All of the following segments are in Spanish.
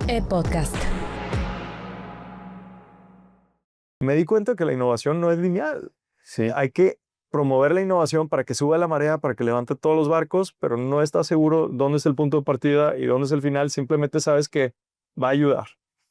Podcast. Me di cuenta que la innovación no es lineal. Sí. Hay que promover la innovación para que suba la marea, para que levante todos los barcos, pero no estás seguro dónde es el punto de partida y dónde es el final. Simplemente sabes que va a ayudar.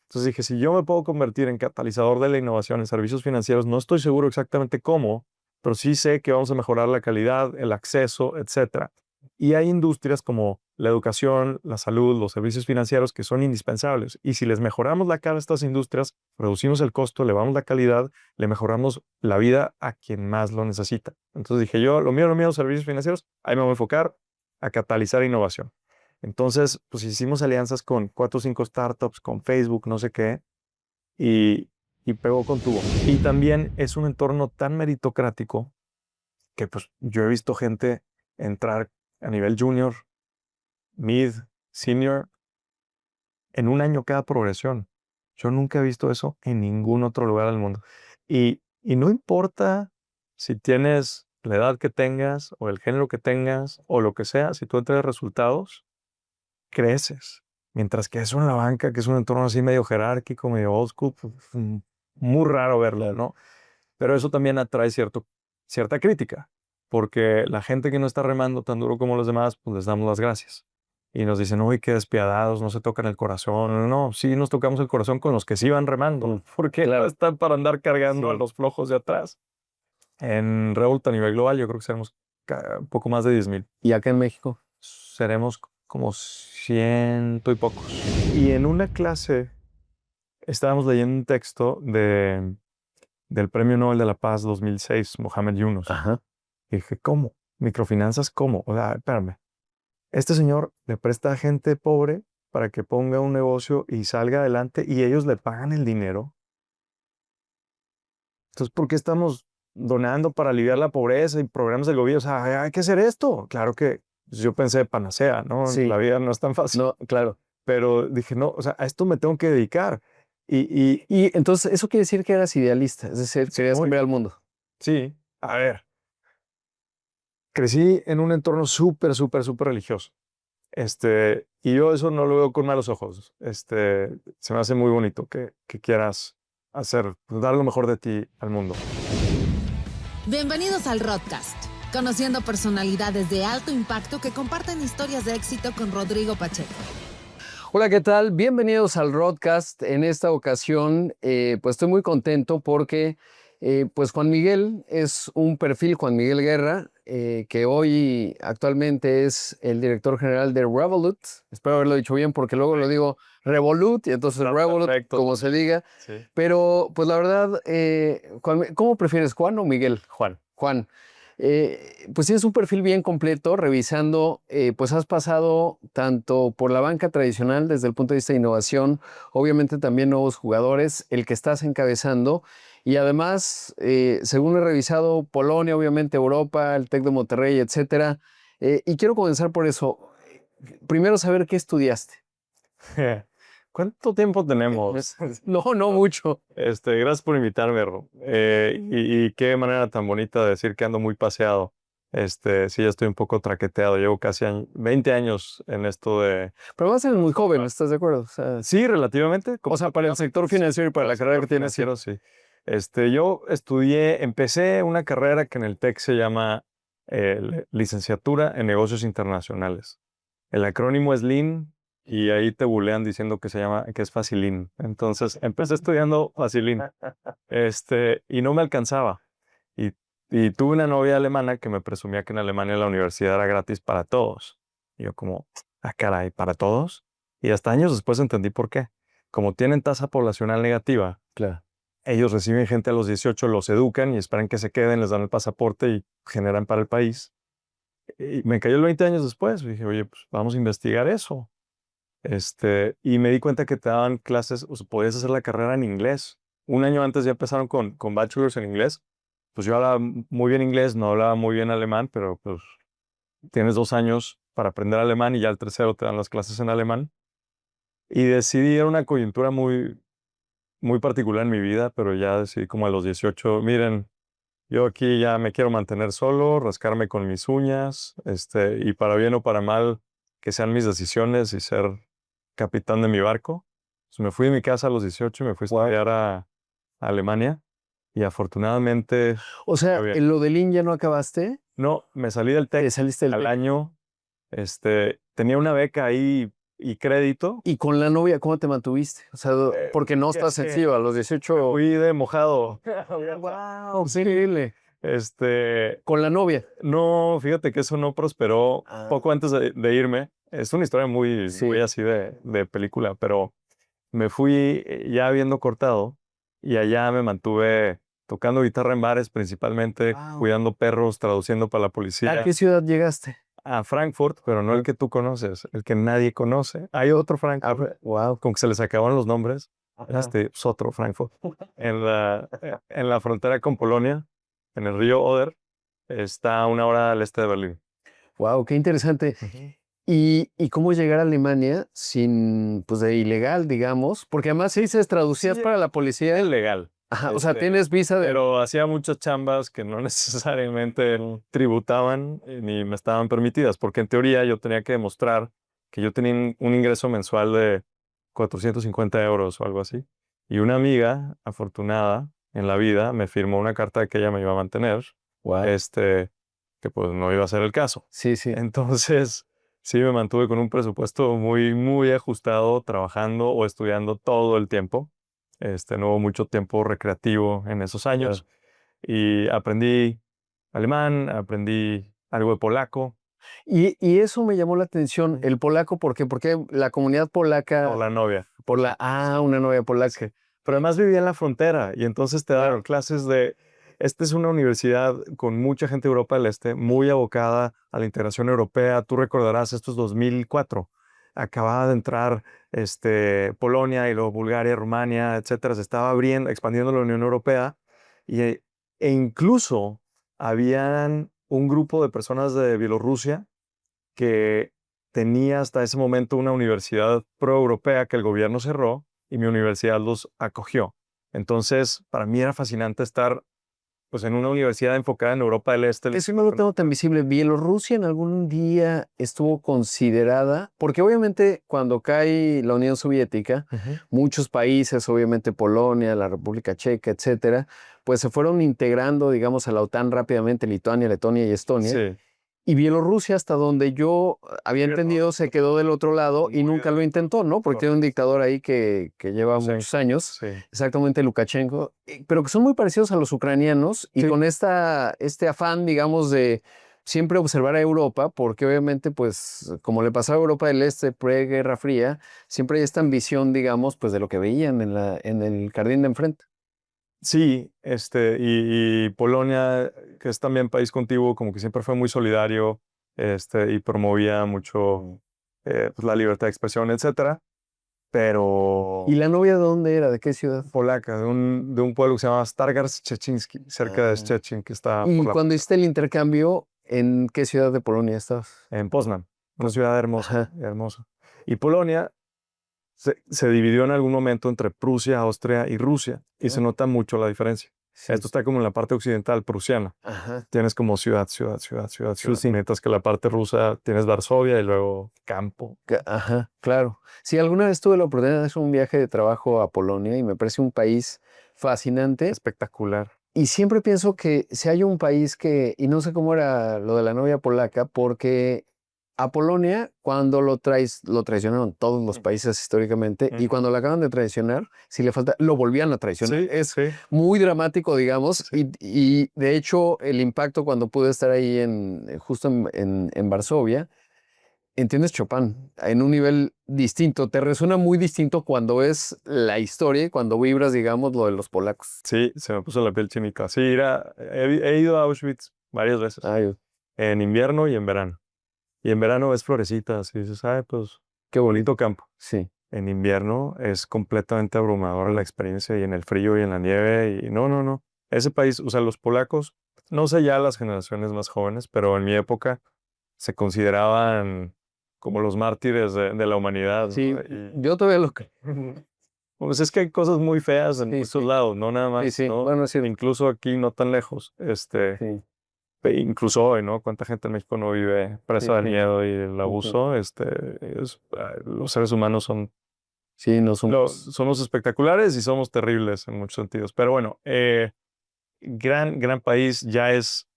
Entonces dije, si yo me puedo convertir en catalizador de la innovación en servicios financieros, no estoy seguro exactamente cómo, pero sí sé que vamos a mejorar la calidad, el acceso, etcétera. Y hay industrias como la educación, la salud, los servicios financieros que son indispensables. Y si les mejoramos la cara a estas industrias, reducimos el costo, elevamos la calidad, le mejoramos la vida a quien más lo necesita. Entonces dije yo, lo mío, los servicios financieros, ahí me voy a enfocar a catalizar innovación. Entonces, pues hicimos alianzas con 4 o 5 startups, con Facebook, no sé qué, y pegó con tubo. Y también es un entorno tan meritocrático que pues yo he visto gente entrar a nivel junior, mid, senior, en un año cada progresión. Yo nunca he visto eso en ningún otro lugar del mundo. Y no importa si tienes la edad que tengas o el género que tengas o lo que sea, si tú entregas resultados, creces. Mientras que eso en la banca, que es un entorno así medio jerárquico, medio old school, pues, muy raro verlo, ¿no? Pero eso también atrae cierta crítica, porque la gente que no está remando tan duro como los demás, pues les damos las gracias. Y nos dicen, uy, qué despiadados, no se tocan el corazón. No, sí nos tocamos el corazón con los que sí van remando, porque no están para andar cargando a los flojos de atrás. En Revolut a nivel global yo creo que seremos un poco más de 10,000. ¿Y acá en México? Seremos como 100 y pocos. Y en una clase estábamos leyendo un texto del Premio Nobel de la Paz 2006, Mohamed Yunus. Ajá. Y dije, ¿cómo? ¿Microfinanzas cómo? O sea, espérame. Este señor le presta a gente pobre para que ponga un negocio y salga adelante y ellos le pagan el dinero. Entonces, ¿por qué estamos donando para aliviar la pobreza y programas del gobierno? O sea, hay que hacer esto. Claro que yo pensé panacea, ¿no? Sí. La vida no es tan fácil. No, claro. Pero dije, no, o sea, a esto me tengo que dedicar. Y entonces, eso quiere decir que eras idealista, es decir, querías cambiar al mundo. Sí, a ver. Crecí en un entorno súper religioso. Y yo eso no lo veo con malos ojos. Se me hace muy bonito que quieras hacer, pues, dar lo mejor de ti al mundo. Bienvenidos al Rodcast, conociendo personalidades de alto impacto que comparten historias de éxito con Rodrigo Pacheco. Hola, ¿qué tal? Bienvenidos al Rodcast. En esta ocasión, pues estoy muy contento porque pues Juan Miguel es un perfil, Juan Miguel Guerra, que hoy actualmente es el director general de Revolut. Espero haberlo dicho bien porque luego lo digo Revolut y entonces Revolut, perfecto. como se diga. Sí. Pero pues la verdad, Juan, ¿cómo prefieres, Juan o Miguel? Juan. Juan. Pues tienes un perfil bien completo, revisando, pues has pasado tanto por la banca tradicional desde el punto de vista de innovación, obviamente también nuevos jugadores, el que estás encabezando, y además, según he revisado, Polonia, obviamente Europa, el TEC de Monterrey, etcétera. Y quiero comenzar por eso. Primero saber qué estudiaste. ¿Cuánto tiempo tenemos? No mucho. Gracias por invitarme, Ro. Y qué manera tan bonita de decir que ando muy paseado. Sí, ya estoy un poco traqueteado. Llevo casi 20 años en esto de... Pero vas a ser muy joven, ¿estás de acuerdo? O sea, Sí, relativamente. o sea, para el sector financiero y para la carrera que tienes. Sí. Sí. Yo empecé una carrera que en el TEC se llama Licenciatura en Negocios Internacionales. El acrónimo es Lean. Y ahí te bulean diciendo que es Facilín. Entonces, empecé estudiando Facilín. Y no me alcanzaba. Y tuve una novia alemana que me presumía que en Alemania la universidad era gratis para todos. Y yo como, caray, ¿para todos? Y hasta años después entendí por qué. Como tienen tasa poblacional negativa, Claro. ellos reciben gente a los 18, los educan y esperan que se queden, les dan el pasaporte y generan para el país. Y me cayó el 20 años después. Y dije, oye, pues vamos a investigar eso. Y me di cuenta que te daban clases, o sea, podías hacer la carrera en inglés. Un año antes ya empezaron con bachelors en inglés. Pues yo hablaba muy bien inglés, no hablaba muy bien alemán, pero pues tienes 2 años para aprender alemán y ya al tercero te dan las clases en alemán. Y decidí, era una coyuntura muy, muy particular en mi vida, pero ya decidí como a los 18, miren, yo aquí ya me quiero mantener solo, rascarme con mis uñas, y para bien o para mal, que sean mis decisiones y ser capitán de mi barco. Entonces me fui de mi casa a los 18 y me fui a estudiar a Alemania. Y afortunadamente, O sea, bien. en lo del IN ya no acabaste, No, me salí del te TEC saliste del al TEC. año. Tenía una beca ahí y crédito. ¿Y con la novia cómo te mantuviste? O sea, porque no está es que sencillo, a los 18... Fui de mojado. ¡Wow! Increíble. Con la novia. No, fíjate que eso no prosperó Ah. poco antes de irme. Es una historia muy, Sí. muy así de película, pero me fui ya habiendo cortado y allá me mantuve tocando guitarra en bares principalmente, Wow. cuidando perros, traduciendo para la policía. ¿A qué ciudad llegaste? A Frankfurt, pero no el que tú conoces, el que nadie conoce. Hay otro Frankfurt, Wow. con que se les acabaron los nombres. Es otro Frankfurt. En la frontera con Polonia, en el río Oder, está a 1 hora al este de Berlín. Wow, qué interesante. ¿Y cómo llegar a Alemania sin, pues, de ilegal, digamos? Porque además sí dices, traducías Sí, para la policía. Es legal. Ajá, o sea, tienes visa de... Pero hacía muchas chambas que no necesariamente tributaban ni me estaban permitidas, porque en teoría yo tenía que demostrar que yo tenía un ingreso mensual de 450 euros o algo así. Y una amiga, afortunada en la vida, me firmó una carta de que ella me iba a mantener, Wow. que pues no iba a ser el caso. Sí, sí. Entonces, sí me mantuve con un presupuesto muy, muy ajustado, trabajando o estudiando todo el tiempo. No hubo mucho tiempo recreativo en esos años. Y aprendí alemán, aprendí algo de polaco. Y eso me llamó la atención, el polaco, ¿por qué? Porque la comunidad polaca... Por la novia. una novia polaca. Pero además vivía en la frontera y entonces te daban clases de... Esta es una universidad con mucha gente de Europa del Este, muy abocada a la integración europea. Tú recordarás, esto es 2004. Acababa de entrar Polonia y luego Bulgaria, Rumania, etcétera. Se estaba abriendo, expandiendo la Unión Europea e incluso habían un grupo de personas de Bielorrusia que tenía hasta ese momento una universidad pro-europea que el gobierno cerró y mi universidad los acogió. Entonces, para mí era fascinante estar pues, en una universidad enfocada en Europa del Este. Eso no lo tengo tan visible. Bielorrusia en algún día estuvo considerada, porque obviamente cuando cae la Unión Soviética, muchos países, obviamente Polonia, la República Checa, etcétera, pues se fueron integrando, digamos, a la OTAN rápidamente, Lituania, Letonia y Estonia. Sí. Y Bielorrusia, hasta donde yo había entendido, se quedó del otro lado y nunca lo intentó, ¿no? Porque tiene un dictador ahí que lleva muchos años, Sí. exactamente Lukashenko, pero que son muy parecidos a los ucranianos y con este afán, digamos, de siempre observar a Europa, porque obviamente, pues, como le pasaba a Europa del Este pre-Guerra Fría, siempre hay esta ambición, digamos, pues, de lo que veían en el jardín de enfrente. Sí, y Polonia, que es también país contiguo, como que siempre fue muy solidario, y promovía mucho pues, la libertad de expresión, etcétera. Pero ¿Y la novia de dónde era? ¿De qué ciudad? polaca, de un pueblo que se llama Stargards-Szczeciński, cerca de Szczecin, que está Y por cuando hiciste el intercambio, ¿en qué ciudad de Polonia estabas? en Poznan, una ciudad hermosa, Ajá. hermosa. Y Polonia se dividió en algún momento entre Prusia, Austria y Rusia, y se nota mucho la diferencia. Sí. Esto está como en la parte occidental prusiana. Ajá. Tienes como ciudad, mientras que la parte rusa tienes Varsovia y luego campo. Ajá, claro. Sí, alguna vez tuve la oportunidad de hacer un viaje de trabajo a Polonia y me parece un país fascinante. Espectacular. Y siempre pienso que si hay un país y no sé cómo era lo de la novia polaca, porque a Polonia, cuando lo traicionaron todos los países históricamente, y cuando lo acaban de traicionar, si le falta, lo volvían a traicionar. Sí, es sí. muy dramático, digamos, y de hecho el impacto cuando pude estar ahí justo en Varsovia, entiendes Chopin en un nivel distinto, te resuena muy distinto cuando ves la historia y cuando vibras, digamos, lo de los polacos. Sí, se me puso la piel chinita. Sí, he ido a Auschwitz varias veces, Ay, en invierno y en verano. Y en verano ves florecitas y dices, ay, pues qué bonito campo. sí. En invierno es completamente abrumadora la experiencia y en el frío y en la nieve y no. Ese país, o sea, los polacos, no sé ya las generaciones más jóvenes, pero en mi época se consideraban como los mártires de la humanidad. Sí, ¿no? Y, yo todavía lo creo. pues es que hay cosas muy feas en Sí, muchos sí. lados, no nada más, Sí, ¿no? bueno, es cierto. Incluso aquí no tan lejos, Sí, incluso hoy, ¿no? ¿Cuánta gente en México no vive presa del sí. miedo y el abuso? Los seres humanos son Sí, no somos. Somos espectaculares y somos terribles en muchos sentidos. Pero bueno, gran país, ya es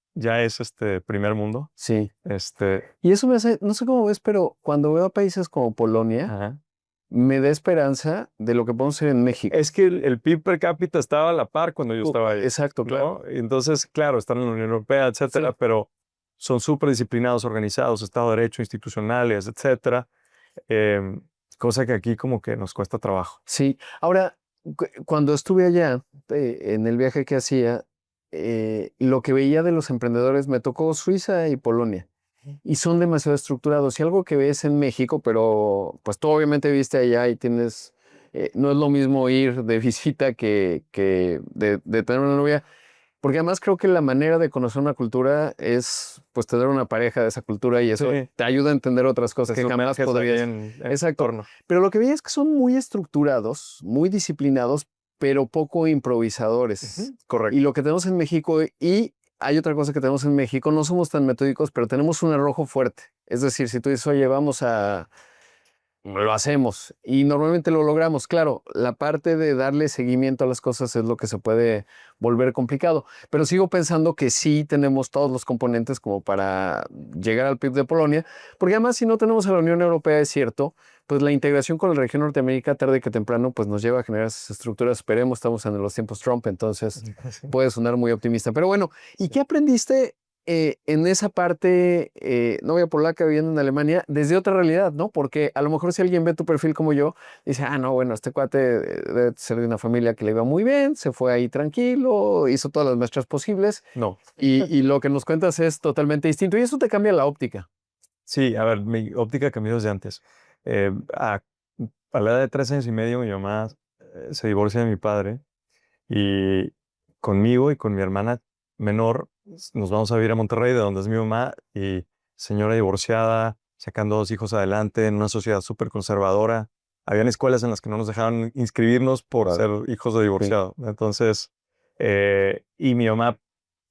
primer mundo. Sí. Este, Y eso me hace, no sé cómo ves, pero cuando veo a países como Polonia, ajá. me da esperanza de lo que podemos hacer en México. Es que el PIB per cápita estaba a la par cuando yo estaba ahí. Exacto, ¿no? claro. Entonces, claro, están en la Unión Europea, etcétera, Sí. pero son súper disciplinados, organizados, Estado de Derecho, institucionales, etcétera. Em, Cosa que aquí como que nos cuesta trabajo. Sí. Ahora, cuando estuve allá, en el viaje que hacía, lo que veía de los emprendedores, me tocó Suiza y Polonia. Y son demasiado estructurados. Y algo que ves en México, pero pues tú obviamente viste allá y tienes, no es lo mismo ir de visita que de tener una novia, porque además creo que la manera de conocer una cultura es pues tener una pareja de esa cultura y eso Sí. te ayuda a entender otras cosas que jamás podrías. en Exacto. torno. Pero lo que veía es que son muy estructurados, muy disciplinados, pero poco improvisadores. Correcto. Y lo que tenemos en México, y hay otra cosa que tenemos en México, no somos tan metódicos, pero tenemos un arrojo fuerte. Es decir, si tú dices, oye, vamos a... Lo hacemos y normalmente lo logramos. Claro, la parte de darle seguimiento a las cosas es lo que se puede volver complicado, pero sigo pensando que sí tenemos todos los componentes como para llegar al PIB de Polonia, porque además si no tenemos a la Unión Europea, es cierto, pues la integración con la región Norteamérica tarde que temprano pues nos lleva a generar esas estructuras. Esperemos, estamos en los tiempos Trump, entonces puede sonar muy optimista. Pero bueno, ¿y qué aprendiste en esa parte, novia polaca viviendo en Alemania, desde otra realidad, ¿no? Porque a lo mejor si alguien ve tu perfil como yo, dice, ah, no, bueno, este cuate debe ser de una familia que le iba muy bien, se fue ahí tranquilo, hizo todas las maestras posibles. No. Y lo que nos cuentas es totalmente distinto y eso te cambia la óptica. Sí, a ver, mi óptica cambió desde antes. A la edad de 3 años y medio, mi mamá se divorcia de mi padre y conmigo y con mi hermana menor nos vamos a vivir a Monterrey, de donde es mi mamá, y señora divorciada, sacando 2 hijos adelante en una sociedad súper conservadora. Habían escuelas en las que no nos dejaban inscribirnos por ser hijos de divorciado. Entonces, y mi mamá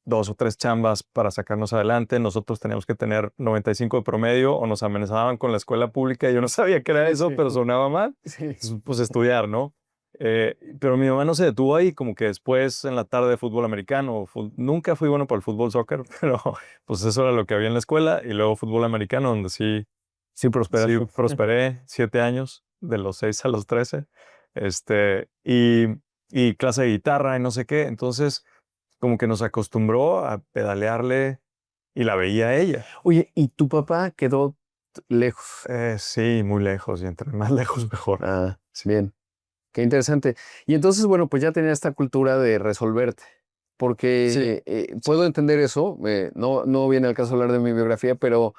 2 o 3 chambas para sacarnos adelante. Nosotros teníamos que tener 95 de promedio o nos amenazaban con la escuela pública. Yo no sabía qué era eso, pero sonaba mal. Entonces, pues estudiar, ¿no? Pero mi mamá no se detuvo ahí, como que después en la tarde de fútbol americano. Nunca fui bueno para el fútbol soccer, pero pues eso era lo que había en la escuela. Y luego fútbol americano, donde sí prosperé 7 años, de los 6 a los 13. Y clase de guitarra y no sé qué. Entonces, como que nos acostumbró a pedalearle y la veía ella. Oye, ¿y tu papá quedó lejos? Sí, muy lejos, y entre más lejos mejor. Ah, bien. Qué interesante. Y entonces, bueno, pues ya tenía esta cultura de resolverte, porque puedo entender eso, no viene al caso hablar de mi biografía, pero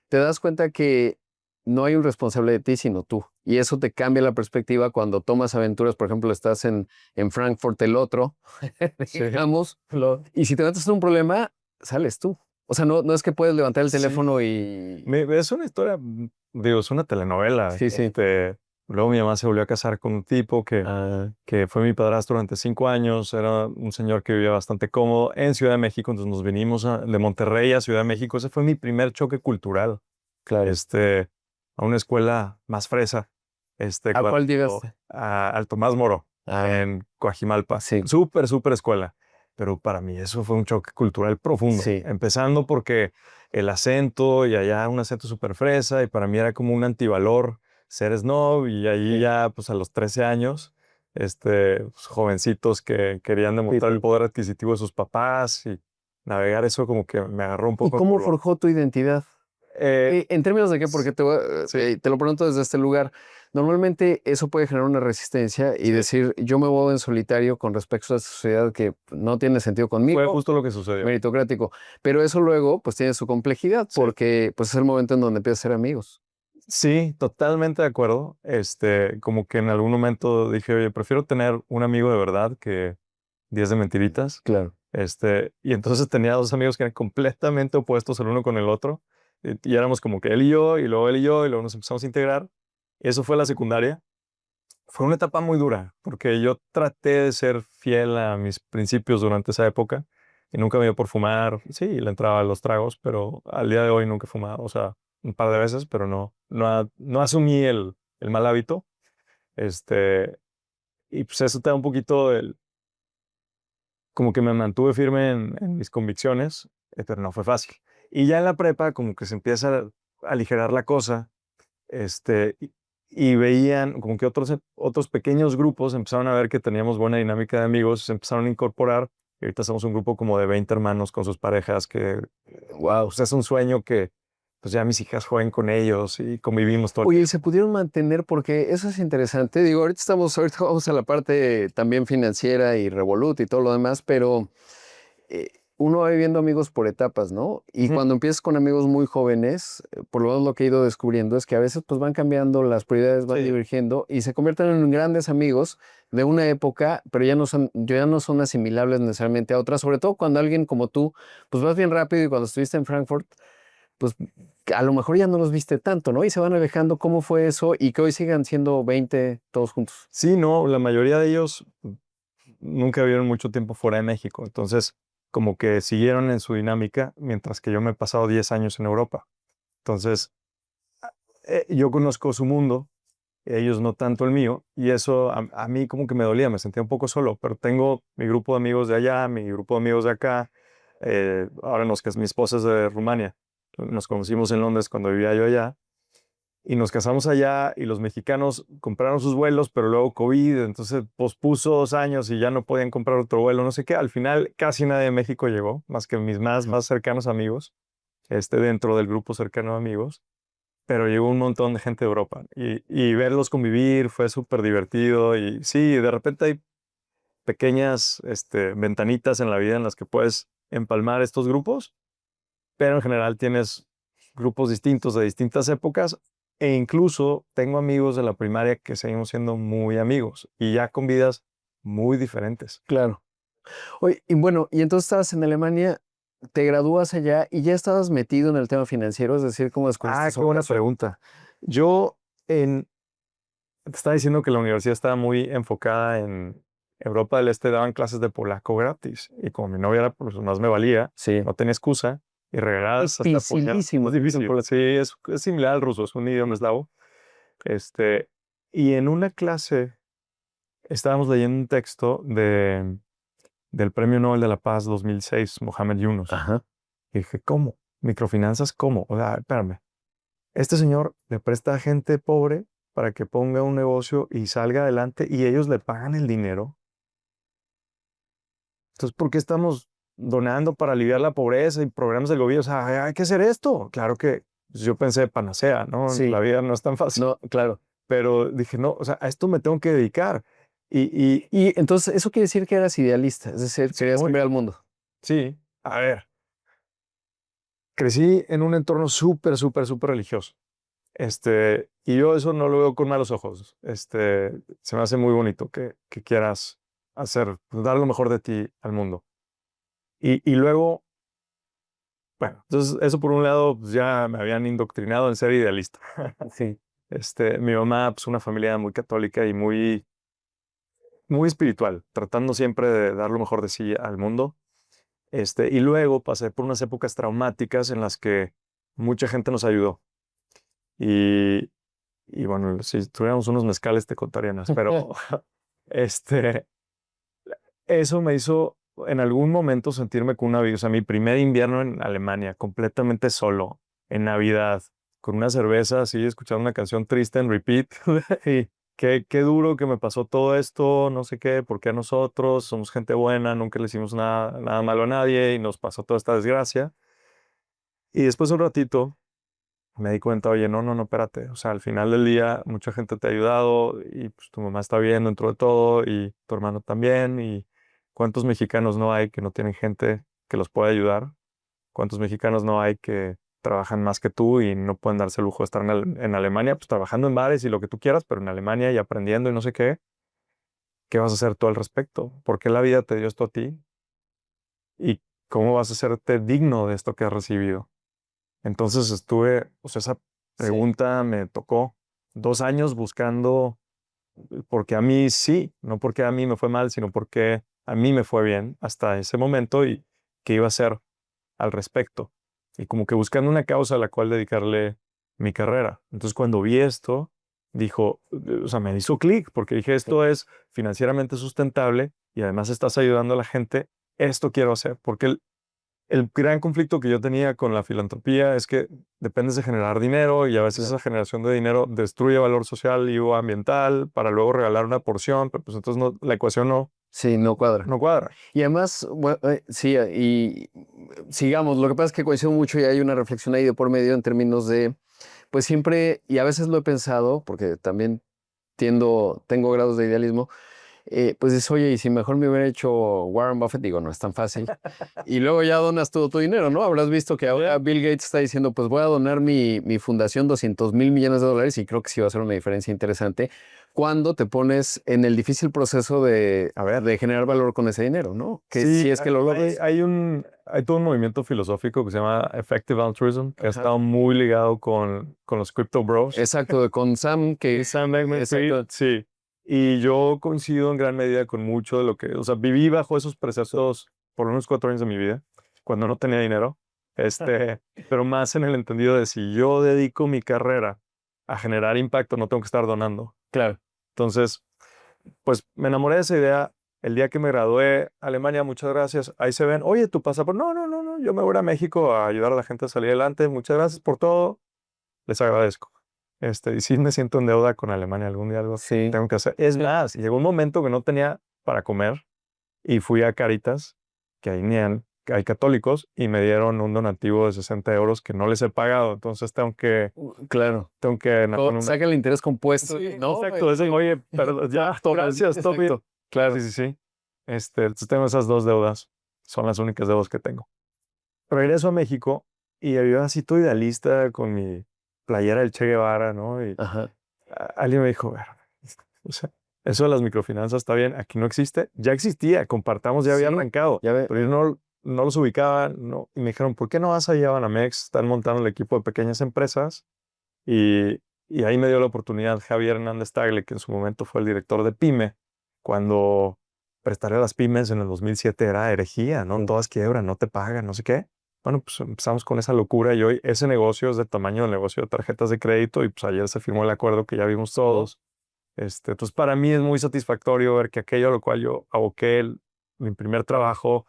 te das cuenta que no hay un responsable de ti, sino tú. Y eso te cambia la perspectiva cuando tomas aventuras, por ejemplo, estás en Frankfurt el otro, digamos, y si te metes en un problema, sales tú. O sea, no es que puedes levantar el teléfono y... Es una historia, digo, es una telenovela. Sí. Luego mi mamá se volvió a casar con un tipo que fue mi padrastro durante 5 años. Era un señor que vivía bastante cómodo en Ciudad de México. Entonces nos vinimos de Monterrey a Ciudad de México. Ese fue mi primer choque cultural. Claro. A una escuela más fresa. ¿A cuál llegaste? Al Tomás Moro, en Coajimalpa. Sí. Súper escuela. Pero para mí eso fue un choque cultural profundo. Sí. Empezando porque el acento, y allá un acento súper fresa, y para mí era como un antivalor ser snob, y ahí ya pues a los 13 años, pues, jovencitos que querían demostrar el poder adquisitivo de sus papás, y navegar eso como que me agarró un poco. ¿Y cómo forjó tu identidad? ¿En términos de qué? Porque te lo pregunto desde este lugar. Normalmente eso puede generar una resistencia y decir, yo me voy en solitario con respecto a esta sociedad que no tiene sentido conmigo. Fue justo lo que sucedió. Meritocrático. Pero eso luego pues tiene su complejidad porque pues es el momento en donde empiezas a ser amigos. Sí, totalmente de acuerdo. Como que en algún momento dije, oye, prefiero tener un amigo de verdad que 10 de mentiritas. Claro. Y entonces tenía 2 amigos que eran completamente opuestos el uno con el otro. Y éramos como que él y yo, y luego él y yo, y luego nos empezamos a integrar. Y eso fue la secundaria. Fue una etapa muy dura, porque yo traté de ser fiel a mis principios durante esa época, y nunca me dio por fumar. Sí, le entraba a los tragos, pero al día de hoy nunca he fumado. O sea, un par de veces, pero no asumí el mal hábito. Y pues eso te da un poquito como que me mantuve firme en mis convicciones, pero no fue fácil. Y ya en la prepa como que se empieza a aligerar la cosa, y, y veían como que otros pequeños grupos empezaron a ver que teníamos buena dinámica de amigos, se empezaron a incorporar, y ahorita somos un grupo como de 20 hermanos con sus parejas que, wow, es un sueño que pues ya mis hijas jueguen con ellos y convivimos todo el Oye, ¿y tiempo. se pudieron mantener? Porque eso es interesante. Digo, ahorita vamos a la parte también financiera y Revolut y todo lo demás, pero eh, uno va viviendo amigos por etapas, ¿no? Y Ujú. cuando empiezas con amigos muy jóvenes, por lo menos lo que he ido descubriendo es que a veces pues van cambiando, las prioridades van Sí. divergiendo y se convierten en grandes amigos de una época, pero ya no son asimilables necesariamente a otras, sobre todo cuando alguien como tú, pues vas bien rápido y cuando estuviste en Frankfurt, pues a lo mejor ya no los viste tanto, ¿no? Y se van alejando. ¿Cómo fue eso? Y que hoy sigan siendo 20 todos juntos. Sí, no, la mayoría de ellos nunca vivieron mucho tiempo fuera de México, entonces como que siguieron en su dinámica, mientras que yo me he pasado 10 años en Europa. Entonces, yo conozco su mundo, ellos no tanto el mío, y eso a mí como que me dolía, me sentía un poco solo, pero tengo mi grupo de amigos de allá, mi grupo de amigos de acá, ahora mi esposa es de Rumania, nos conocimos en Londres cuando vivía yo allá, y nos casamos allá y los mexicanos compraron sus vuelos, pero luego COVID, entonces pospuso 2 años y ya no podían comprar otro vuelo, no sé qué. Al final casi nadie de México llegó, más que mis más cercanos amigos, dentro del grupo cercano de amigos, pero llegó un montón de gente de Europa y verlos convivir fue súper divertido y sí, de repente hay pequeñas ventanitas en la vida en las que puedes empalmar estos grupos, pero en general tienes grupos distintos de distintas épocas e incluso tengo amigos de la primaria que seguimos siendo muy amigos y ya con vidas muy diferentes. Claro. Oye, y bueno, y entonces estabas en Alemania, te gradúas allá y ya estabas metido en el tema financiero, es decir, ¿cómo descubriste Ah, esa qué buena vocación? pregunta. Yo te estaba diciendo que la universidad estaba muy enfocada en Europa del Este, daban clases de polaco gratis y como mi novia era, pues más me valía, Sí. no tenía excusa y regaladas hasta puñadas. Dificilísimo. Es difícil. Sí, es similar al ruso, es un idioma eslavo. Este, y en una clase estábamos leyendo un texto del Premio Nobel de la Paz 2006, Mohamed Yunus. Ajá. Y dije, ¿cómo? ¿Microfinanzas cómo? O sea, espérame. Este señor le presta a gente pobre para que ponga un negocio y salga adelante y ellos le pagan el dinero. Entonces, ¿por qué estamos donando para aliviar la pobreza y programas del gobierno? O sea, hay que hacer esto. Claro que pues, yo pensé panacea, ¿no? La Sí. vida no es tan fácil. No, claro. Pero dije, no, o sea, a esto me tengo que dedicar. Y entonces eso quiere decir que eras idealista, es decir, Sí, querías cambiar el mundo. sí, a ver, crecí en un entorno súper, súper, súper religioso. Y yo eso no lo veo con malos ojos. Se me hace muy bonito que quieras hacer, pues, dar lo mejor de ti al mundo. Y luego, bueno, entonces eso por un lado, pues ya me habían indoctrinado en ser idealista. Sí. Mi mamá, pues una familia muy católica y muy, muy espiritual, tratando siempre de dar lo mejor de sí al mundo. Y luego pasé por unas épocas traumáticas en las que mucha gente nos ayudó. Y, y bueno, si tuviéramos unos mezcales te contaría más, pero este, eso me hizo en algún momento sentirme con una vida. O sea, mi primer invierno en Alemania, completamente solo, en Navidad, con una cerveza así, escuchando una canción triste en repeat. Y qué duro que me pasó todo esto, no sé qué, porque a nosotros somos gente buena, nunca le hicimos nada malo a nadie y nos pasó toda esta desgracia. Y después de un ratito me di cuenta, oye, no, espérate. O sea, al final del día mucha gente te ha ayudado y pues tu mamá está bien dentro de todo y tu hermano también. Y cuántos mexicanos no hay que no tienen gente que los pueda ayudar. Cuántos mexicanos no hay que trabajan más que tú y no pueden darse el lujo de estar en Alemania, pues trabajando en bares y lo que tú quieras, pero en Alemania y aprendiendo y no sé qué. ¿Qué vas a hacer tú al respecto? ¿Por qué la vida te dio esto a ti? ¿Y cómo vas a hacerte digno de esto que has recibido? Entonces o sea, esa Sí. pregunta me tocó 2 años buscando, porque a mí sí, no porque a mí me fue mal, sino porque a mí me fue bien hasta ese momento y qué iba a hacer al respecto. Y como que buscando una causa a la cual dedicarle mi carrera. Entonces cuando vi esto, dijo, o sea, me hizo clic porque dije, esto es financieramente sustentable y además estás ayudando a la gente, esto quiero hacer, porque el gran conflicto que yo tenía con la filantropía es que dependes de generar dinero y a veces esa generación de dinero destruye valor social y o ambiental para luego regalar una porción, pero pues entonces la ecuación Sí, no cuadra. no cuadra. Y además, sí, y sigamos, lo que pasa es que coincido mucho y hay una reflexión ahí de por medio en términos de, pues siempre, y a veces lo he pensado, porque también tengo grados de idealismo, pues dices, oye, y si mejor me hubiera hecho Warren Buffett, digo, no es tan fácil, y luego ya donas todo tu dinero, ¿no? Habrás visto que ahora Bill Gates está diciendo, pues voy a donar mi fundación $200,000 millones y creo que sí va a ser una diferencia interesante cuando te pones en el difícil proceso de generar valor con ese dinero, ¿no? Que Sí, si es que lo logras. hay todo un movimiento filosófico que se llama Effective Altruism, que ha estado muy ligado con los Crypto Bros. Exacto, con Sam, que Sam Bankman-Fried, exacto. sí. Y yo coincido en gran medida con mucho de lo que, o sea, viví bajo esos preceptos por unos 4 años de mi vida, cuando no tenía dinero, pero más en el entendido de si yo dedico mi carrera a generar impacto, no tengo que estar donando. Claro. Entonces, pues me enamoré de esa idea. El día que me gradué, Alemania, muchas gracias. Ahí se ven, oye, tu pasaporte. No, yo me voy a México a ayudar a la gente a salir adelante. Muchas gracias por todo. Les agradezco. Y sí me siento en deuda con Alemania. Algún día algo Sí. tengo que hacer. Es más, llegó un momento que no tenía para comer y fui a Caritas, que ahí hay católicos, y me dieron un donativo de 60 euros que no les he pagado. Entonces Claro. Saca el interés compuesto. Sí, ¿no? exacto. Oye, perdón, ya, gracias, Toby. Claro. Sí. Entonces tengo esas 2 deudas. Son las únicas deudas que tengo. Regreso a México y yo así todo idealista con mi playera del Che Guevara, ¿no? Y Ajá. alguien me dijo, o sea, eso de las microfinanzas está bien, aquí no existe. Ya existía, Compartamos ya había Sí, arrancado, ya ve. pero yo no los ubicaba, no, y me dijeron, ¿por qué no vas allá a Banamex? Están montando el equipo de pequeñas empresas. Y ahí me dio la oportunidad Javier Hernández Tagle, que en su momento fue el director de PYME, cuando prestaré a las pymes en el 2007 era herejía, ¿no? Todas quiebran, no te pagan, no sé qué. Bueno, pues empezamos con esa locura y hoy ese negocio es del tamaño del negocio de tarjetas de crédito y pues ayer se firmó el acuerdo que ya vimos todos. Entonces para mí es muy satisfactorio ver que aquello a lo cual yo aboqué mi primer trabajo,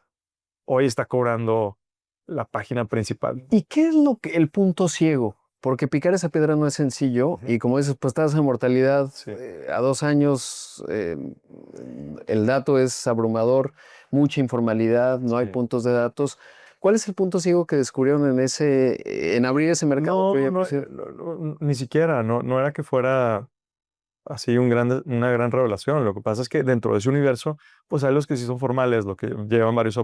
hoy está cobrando la página principal. ¿Y qué es el punto ciego? Porque picar esa piedra no es sencillo y como dices, pues tasas de mortalidad Sí. a 2 años, el dato es abrumador, mucha informalidad, no hay puntos de datos. ¿Cuál es el punto ciego que descubrieron en abrir ese mercado? Ni siquiera, no era que fuera así una gran revelación. Lo que pasa es que dentro de ese universo, pues hay los que sí son formales, los que llevan varios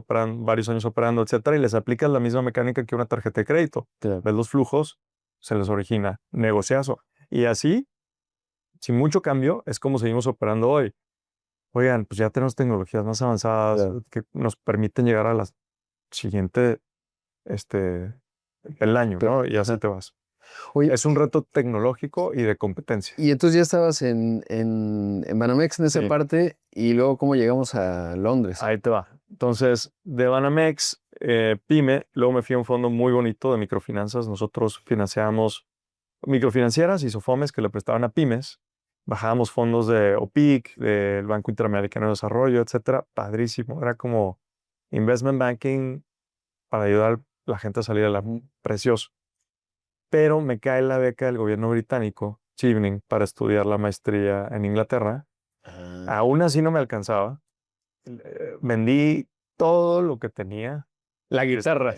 años operando, etcétera, y les aplicas la misma mecánica que una tarjeta de crédito. Claro. Ves los flujos, se les origina negociazo. Y así, sin mucho cambio, es como seguimos operando hoy. Oigan, pues ya tenemos tecnologías más avanzadas que nos permiten llegar a la siguiente, el año, ¿no? Y así te vas. Oye, Es un reto tecnológico y de competencia. y entonces ya estabas en Banamex en esa Sí. parte y luego cómo llegamos a Londres. Ahí te va. Entonces, de Banamex, PYME, luego me fui a un fondo muy bonito de microfinanzas. Nosotros financiábamos microfinancieras y SOFOMES que le prestaban a pymes. Bajábamos fondos de OPIC, del Banco Interamericano de Desarrollo, etcétera. Padrísimo. Era como investment banking para ayudar a la gente a salir a la precioso. Pero me cae la beca del gobierno británico, Chevening, para estudiar la maestría en Inglaterra. Aún así no me alcanzaba. Vendí todo lo que tenía. La guitarra.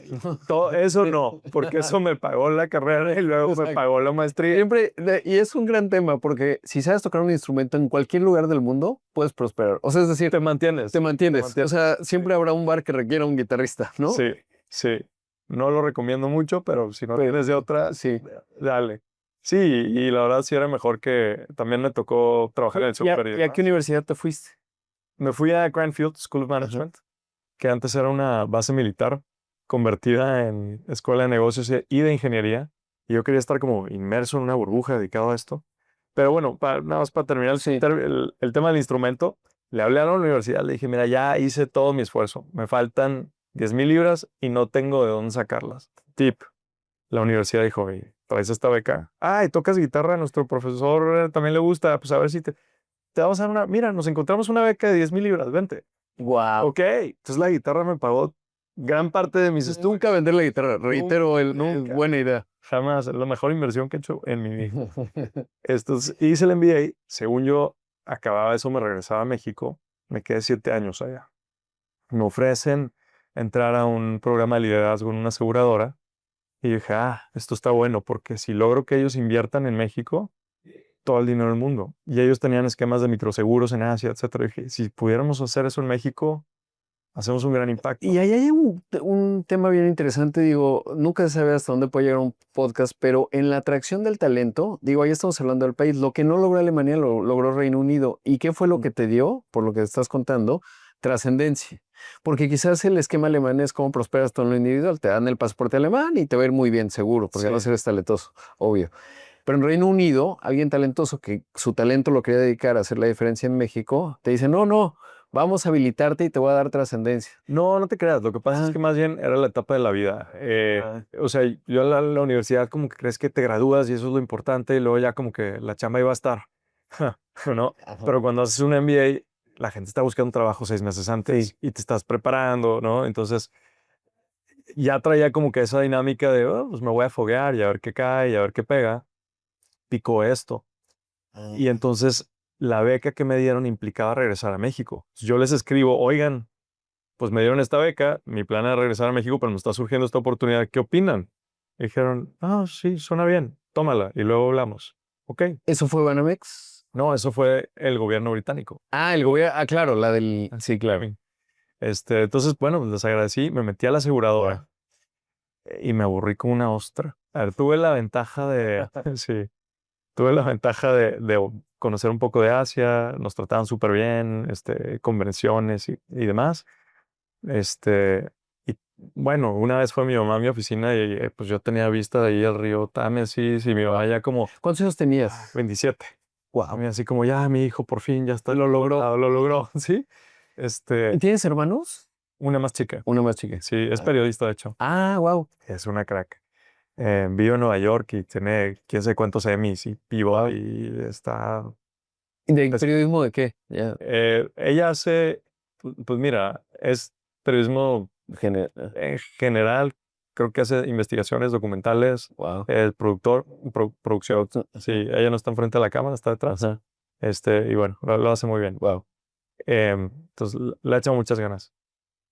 Todo eso no, porque eso me pagó la carrera y luego me pagó la maestría. Siempre, y es un gran tema porque si sabes tocar un instrumento en cualquier lugar del mundo, puedes prosperar. O sea, es decir, Te mantienes. te mantienes. O sea, siempre habrá un bar que requiera un guitarrista, ¿no? Sí. No lo recomiendo mucho, pero si no tienes de otra, sí. Dale. Sí, y la verdad sí era mejor que también me tocó trabajar en el super. ¿Y a qué universidad te fuiste? Me fui a Cranfield School of Management, que antes era una base militar convertida en escuela de negocios y de ingeniería. Y yo quería estar como inmerso en una burbuja dedicado a esto. Pero bueno, nada más para terminar el tema del instrumento, le hablé a la universidad, le dije, mira, ya hice todo mi esfuerzo. Me faltan 10,000 libras y no tengo de dónde sacarlas. Tip. La universidad dijo, traes esta beca. Y tocas guitarra, a nuestro profesor también le gusta, pues a ver si te vamos a dar mira, nos encontramos una beca de 10,000 libras, vente. Wow. Ok, entonces la guitarra me pagó gran parte de mis estudios. Nunca vender la guitarra, reitero, es nunca. buena idea. Jamás, es la mejor inversión que he hecho en mi vida. Hice el MBA, según yo, acababa eso, me regresaba a México, me quedé 7 años allá. Me ofrecen entrar a un programa de liderazgo en una aseguradora y dije, esto está bueno porque si logro que ellos inviertan en México, todo el dinero del mundo. Y ellos tenían esquemas de microseguros en Asia, etcétera. Dije, si pudiéramos hacer eso en México, hacemos un gran impacto. Y ahí hay un tema bien interesante, digo, nunca se sabe hasta dónde puede llegar un podcast, pero en la atracción del talento, digo, ahí estamos hablando del país, lo que no logró Alemania lo logró Reino Unido. ¿Y qué fue lo que te dio, por lo que estás contando? Trascendencia. Porque quizás el esquema alemán es cómo prosperas tú en lo individual, te dan el pasaporte alemán y te va a ir muy bien, seguro, porque no eres talentoso, obvio. Pero en Reino Unido, alguien talentoso que su talento lo quería dedicar a hacer la diferencia en México, te dice, no, vamos a habilitarte y te voy a dar trascendencia. No, no te creas. Lo que pasa es que más bien era la etapa de la vida. O sea, yo a la universidad como que crees que te gradúas y eso es lo importante y luego ya como que la chamba iba a estar, ¿no? Pero cuando haces un MBA, la gente está buscando un trabajo 6 meses antes y te estás preparando, ¿no? Entonces ya traía como que esa dinámica de, pues me voy a foguear y a ver qué cae y a ver qué pega. Picó esto. Y entonces la beca que me dieron implicaba regresar a México. Yo les escribo, oigan, pues me dieron esta beca, mi plan era regresar a México, pero me está surgiendo esta oportunidad, ¿qué opinan? Y dijeron, sí, suena bien, tómala, y luego hablamos. Ok. ¿Eso fue Banamex? No, eso fue el gobierno británico. El gobierno, claro, la del... Sí, claro. Entonces, bueno, pues les agradecí, me metí a la aseguradora y me aburrí como una ostra. A ver, tuve la ventaja de, sí, tuve la ventaja de conocer un poco de Asia, nos trataban súper bien, convenciones y demás. Y bueno, una vez fue mi mamá a mi oficina y pues yo tenía vista de ahí al río Támesis y mi mamá ya como ¿Cuántos años tenías? 27. Wow. Así como ya mi hijo por fin ya está. Lo logró. Lo logró, ¿sí? ¿Y tienes hermanos? Una más chica. Una más chica. Sí, es periodista de hecho. Wow. Es una crack. Vive en Nueva York y tiene quién sabe cuántos Emmys y pivot y está... ¿Y de periodismo de qué? Ella hace, pues mira, es periodismo en general, creo que hace investigaciones documentales, es productor, producción. Sí, ella no está enfrente de la cámara, está detrás. Y bueno, lo hace muy bien. Entonces, le ha echado muchas ganas.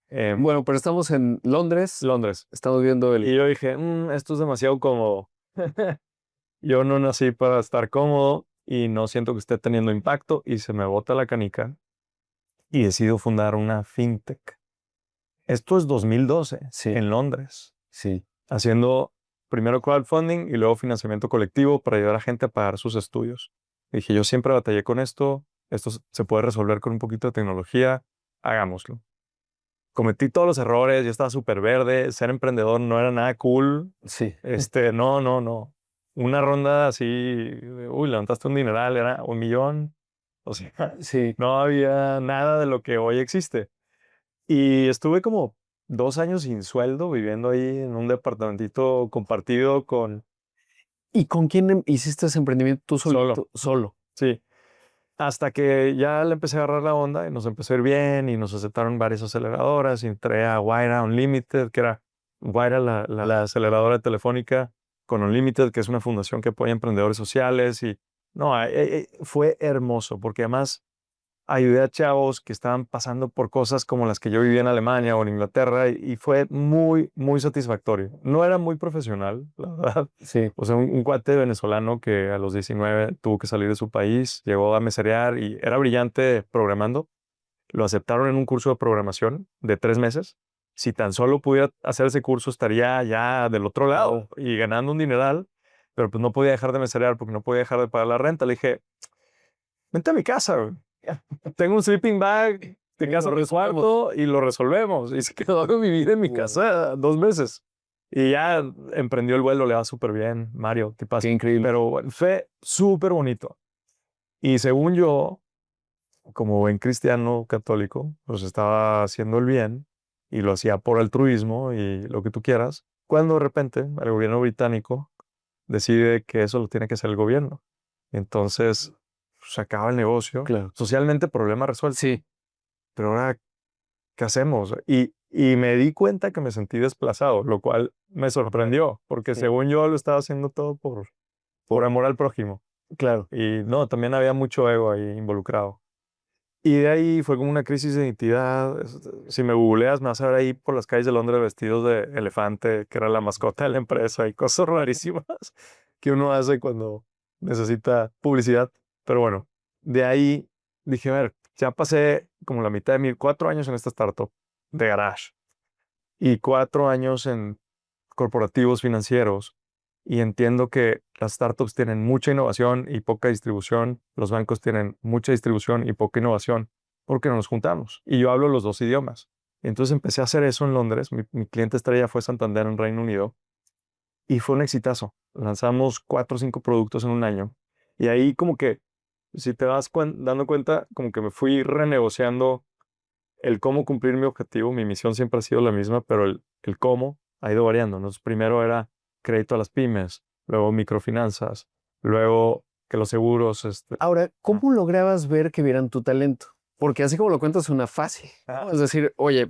Bueno, pero estamos en Londres. Estamos viendo Y yo dije, esto es demasiado cómodo. Yo no nací para estar cómodo y no siento que esté teniendo impacto y se me bota la canica y decido fundar una fintech. Esto es 2012 en Londres. Sí. Haciendo primero crowdfunding y luego financiamiento colectivo para ayudar a gente a pagar sus estudios. Dije, yo siempre batallé con esto se puede resolver con un poquito de tecnología, hagámoslo. Cometí todos los errores, yo estaba súper verde, ser emprendedor no era nada cool. Sí. No. Una ronda así, levantaste un dineral, era 1 millón. O sea, no había nada de lo que hoy existe. Y estuve como 2 años sin sueldo, viviendo ahí en un departamentito compartido con... ¿Y con quién hiciste ese emprendimiento? ¿Tú solo? Sí. Hasta que ya le empecé a agarrar la onda y nos empezó a ir bien y nos aceptaron varias aceleradoras. Y entré a Wayra Unlimited, que era Wayra, la aceleradora telefónica, con Unlimited, que es una fundación que apoya a emprendedores sociales. Y no, fue hermoso porque además ayudé a chavos que estaban pasando por cosas como las que yo vivía en Alemania o en Inglaterra y fue muy, muy satisfactorio. No era muy profesional, la verdad. Sí. O sea, un cuate venezolano que a los 19 tuvo que salir de su país, llegó a meserear y era brillante programando. Lo aceptaron en un curso de programación de 3 meses. Si tan solo pudiera hacer ese curso, estaría ya del otro lado y ganando un dineral, pero pues no podía dejar de meserear porque no podía dejar de pagar la renta. Le dije, vente a mi casa, güey. Tengo un sleeping bag, te casa de cuarto y lo resolvemos. Y se quedó a vivir en mi casa 2 meses. Y ya emprendió el vuelo, le va súper bien. Mario, ¿qué pasa? Qué increíble. Pero bueno, fue súper bonito. Y según yo, como buen cristiano católico, pues estaba haciendo el bien y lo hacía por altruismo y lo que tú quieras. Cuando de repente el gobierno británico decide que eso lo tiene que hacer el gobierno. Entonces, se acaba el negocio. Claro. Socialmente, problema resuelto. Sí. Pero ahora, ¿qué hacemos? Y me di cuenta que me sentí desplazado, lo cual me sorprendió, porque Sí. según yo lo estaba haciendo todo por amor al prójimo. Claro. Y no, también había mucho ego ahí involucrado. Y de ahí fue como una crisis de identidad. Si me googleas, me vas a ver ahí por las calles de Londres vestidos de elefante, que era la mascota de la empresa, y cosas rarísimas que uno hace cuando necesita publicidad. Pero bueno, de ahí dije, a ver, ya pasé como la mitad de 4 años en esta startup de garage y 4 años en corporativos financieros. Y entiendo que las startups tienen mucha innovación y poca distribución. Los bancos tienen mucha distribución y poca innovación porque no nos juntamos. Y yo hablo los dos idiomas. Y entonces empecé a hacer eso en Londres. Mi cliente estrella fue Santander en Reino Unido. Y fue un exitazo. Lanzamos 4 o 5 productos en un año. Y ahí como que, si te vas dando cuenta, como que me fui renegociando el cómo cumplir mi objetivo. Mi misión siempre ha sido la misma, pero el cómo ha ido variando. Entonces, primero era crédito a las pymes, luego microfinanzas, luego que los seguros. Ahora, ¿cómo lograbas ver que vieran tu talento? Porque así como lo cuentas, suena fácil, ¿no? Es decir, oye,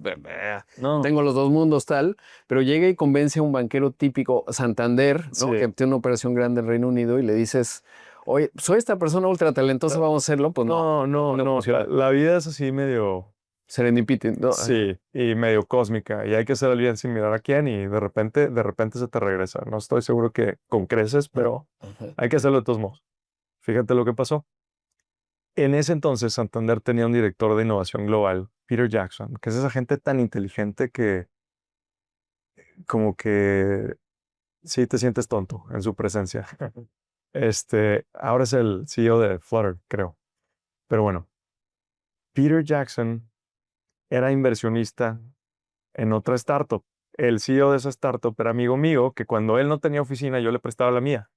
No, tengo los dos mundos tal, pero llega y convence a un banquero típico Santander, ¿no? Sí. Que tiene una operación grande en Reino Unido y le dices, oye, soy esta persona ultra talentosa, vamos a hacerlo. Pues no, no. funciona. La vida es así medio, Serendipity, ¿no? sí, y medio cósmica. Y hay que hacer el bien sin mirar a quién y de repente se te regresa. No estoy seguro que con creces, pero Ajá. hay que hacerlo de todos modos. Fíjate lo que pasó. En ese entonces, Santander tenía un director de innovación global, Peter Jackson, que es esa gente tan inteligente que como que sí te sientes tonto en su presencia. Ahora es el CEO de Flutter, creo. Pero bueno, Peter Jackson era inversionista en otra startup. El CEO de esa startup era amigo mío, que cuando él no tenía oficina, yo le prestaba la mía.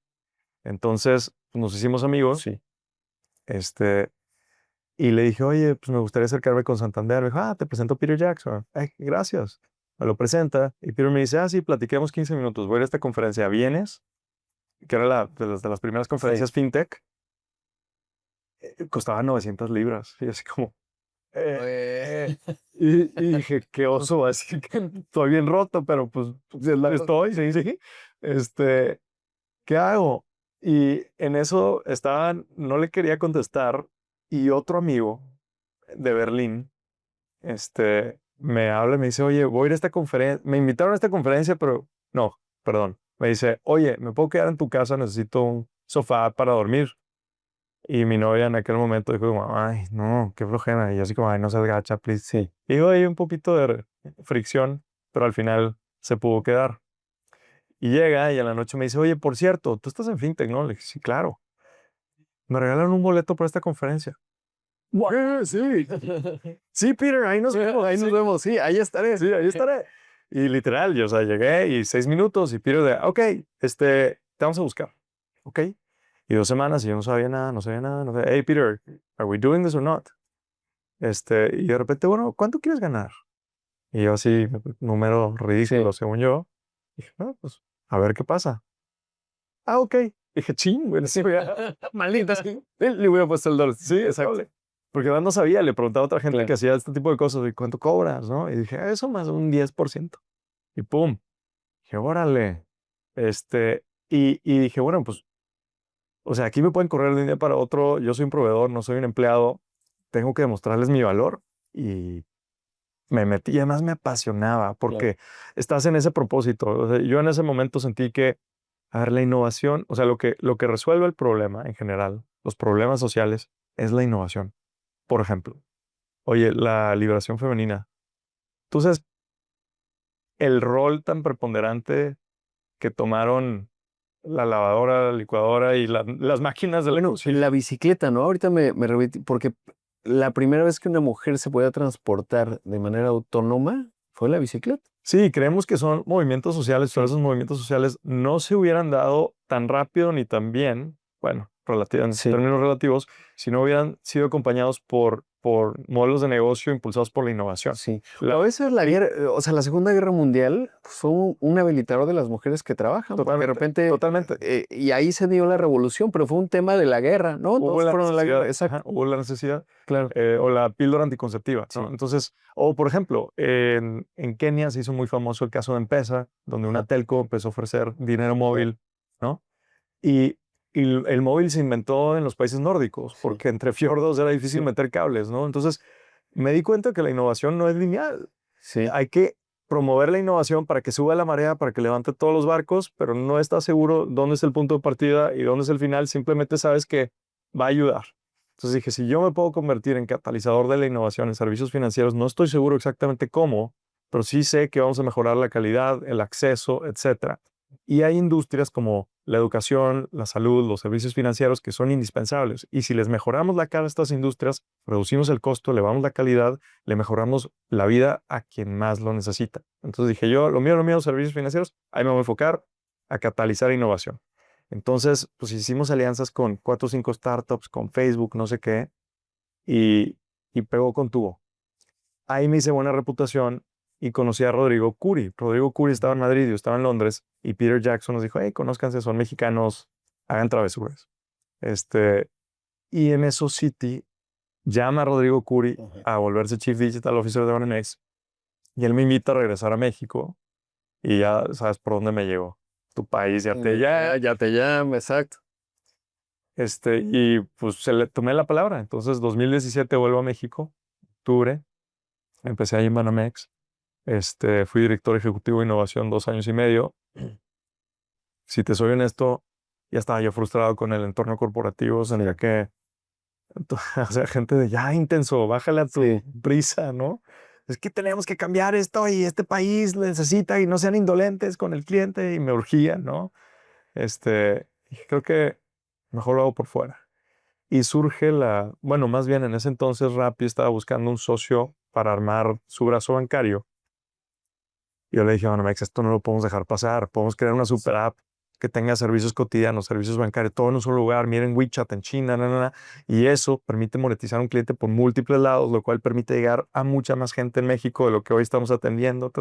Entonces, pues, nos hicimos amigos. Sí. Y le dije, oye, pues me gustaría acercarme con Santander. Me dijo, te presento a Peter Jackson. Ay, gracias. Me lo presenta. Y Peter me dice, sí, platiquemos 15 minutos. Voy a ir a esta conferencia. ¿Vienes? Que era de las primeras conferencias fintech. Costaba 900 libras. Y así como... y dije, qué oso, así que estoy bien roto, pero pues estoy, sí. ¿Qué hago? Y en eso no le quería contestar y otro amigo de Berlín, me habla y me dice, oye, voy a ir a esta conferencia, me invitaron a esta conferencia, pero no, perdón, me dice, oye, ¿me puedo quedar en tu casa? Necesito un sofá para dormir. Y mi novia en aquel momento dijo como, ay, no, qué flojera. Y yo así como, ay, no seas gacha, please. Sí. Y hubo ahí un poquito de fricción, pero al final se pudo quedar. Y llega y a la noche me dice, oye, por cierto, tú estás en FinTech, ¿no? Le dije, sí, claro. Me regalaron un boleto para esta conferencia. Sí. Sí, Peter, ahí nos vemos. Ahí nos vemos, sí, ahí estaré. Sí, ahí estaré. Y literal, yo, o sea, llegué y 6 minutos y Peter ok, te vamos a buscar. Ok. Y 2 semanas y yo no sabía nada, no sabía nada. Hey, Peter, are we doing this or not? Y de repente, bueno, ¿cuánto quieres ganar? Y yo así, número ridículo, según yo. Dije, pues, a ver qué pasa. Ok. Dije, ching, güey. Sí, Maldita. Le hubiera puesto el dólar. Sí, exacto. Porque además no sabía, le preguntaba a otra gente Claro. que hacía este tipo de cosas, ¿y cuánto cobras? ¿No? Y dije, eso más un 10%. Y pum. Dije, órale. Y dije, bueno, pues, o sea, aquí me pueden correr de un día para otro. Yo soy un proveedor, no soy un empleado. Tengo que demostrarles mi valor. Y me metí, y además me apasionaba porque estás en ese propósito. O sea, yo en ese momento sentí que, a ver, la innovación, o sea, lo que resuelve el problema en general, los problemas sociales, es la innovación. Por ejemplo, oye, la liberación femenina. Tú sabes el rol tan preponderante que tomaron la lavadora, la licuadora y las máquinas de la industria. La bicicleta, ¿no? Ahorita me repetí, porque la primera vez que una mujer se podía transportar de manera autónoma fue la bicicleta. Sí, creemos que son movimientos sociales, pero esos movimientos sociales no se hubieran dado tan rápido ni tan bien, bueno, en términos relativos, si no hubieran sido acompañados por por modelos de negocio impulsados por la innovación. Sí. La- A veces la guerra, o sea, la Segunda Guerra Mundial fue un habilitador de las mujeres que trabajan, porque de repente, Totalmente. y ahí se dio la revolución, pero fue un tema de la guerra, ¿no? Hubo Todos la fueron a la guerra, necesidad, exacto. hubo la necesidad, Claro. o la píldora anticonceptiva, ¿no? Sí. Entonces, o por ejemplo, en Kenia se hizo muy famoso el caso de M-Pesa, donde una telco empezó a ofrecer dinero móvil, ¿no? Y, y el móvil se inventó en los países nórdicos, Sí. porque entre fiordos era difícil Sí. meter cables, ¿no? Entonces, me di cuenta que la innovación no es lineal. Sí. Hay que promover la innovación para que suba la marea, para que levante todos los barcos, pero no estás seguro dónde es el punto de partida y dónde es el final, simplemente sabes que va a ayudar. Entonces dije, si yo me puedo convertir en catalizador de la innovación en servicios financieros, no estoy seguro exactamente cómo, pero sí sé que vamos a mejorar la calidad, el acceso, etcétera. Y hay industrias como la educación, la salud, los servicios financieros que son indispensables. Y si les mejoramos la cara a estas industrias, reducimos el costo, elevamos la calidad, le mejoramos la vida a quien más lo necesita. Entonces dije yo, lo mío, servicios financieros, ahí me voy a enfocar a catalizar innovación. Entonces, pues hicimos alianzas con 4 o 5 startups, con Facebook, no sé qué, y pegó con tubo. Ahí me hice buena reputación y conocí a Rodrigo Curi. Rodrigo Curi estaba en Madrid, yo estaba en Londres, y Peter Jackson nos dijo, hey, conózcanse, son mexicanos, hagan travesuras. Y en eso City llama a Rodrigo Curi a volverse Chief Digital Officer de Banamex, y él me invita a regresar a México, y ya sabes por dónde me llegó. Tu país ya te Ya te llama, exacto. y pues se le tomé la palabra. Entonces, 2017 vuelvo a México, octubre, empecé ahí en Banamex. Fui director ejecutivo de innovación 2 años y medio. Si te soy honesto, ya estaba yo frustrado con el entorno corporativo, sentía que, o sea, gente de ya intenso, bájale a tu prisa, ¿no? Es que tenemos que cambiar esto y este país lo necesita y no sean indolentes con el cliente y me urgía, ¿no? Dije, creo que mejor lo hago por fuera. Y surge bueno, más bien en ese entonces Rappi estaba buscando un socio para armar su brazo bancario. Y yo le dije, bueno, Mex, esto no lo podemos dejar pasar. Podemos crear una super app que tenga servicios cotidianos, servicios bancarios, todo en un solo lugar. Miren WeChat en China, y eso permite monetizar a un cliente por múltiples lados, lo cual permite llegar a mucha más gente en México de lo que hoy estamos atendiendo.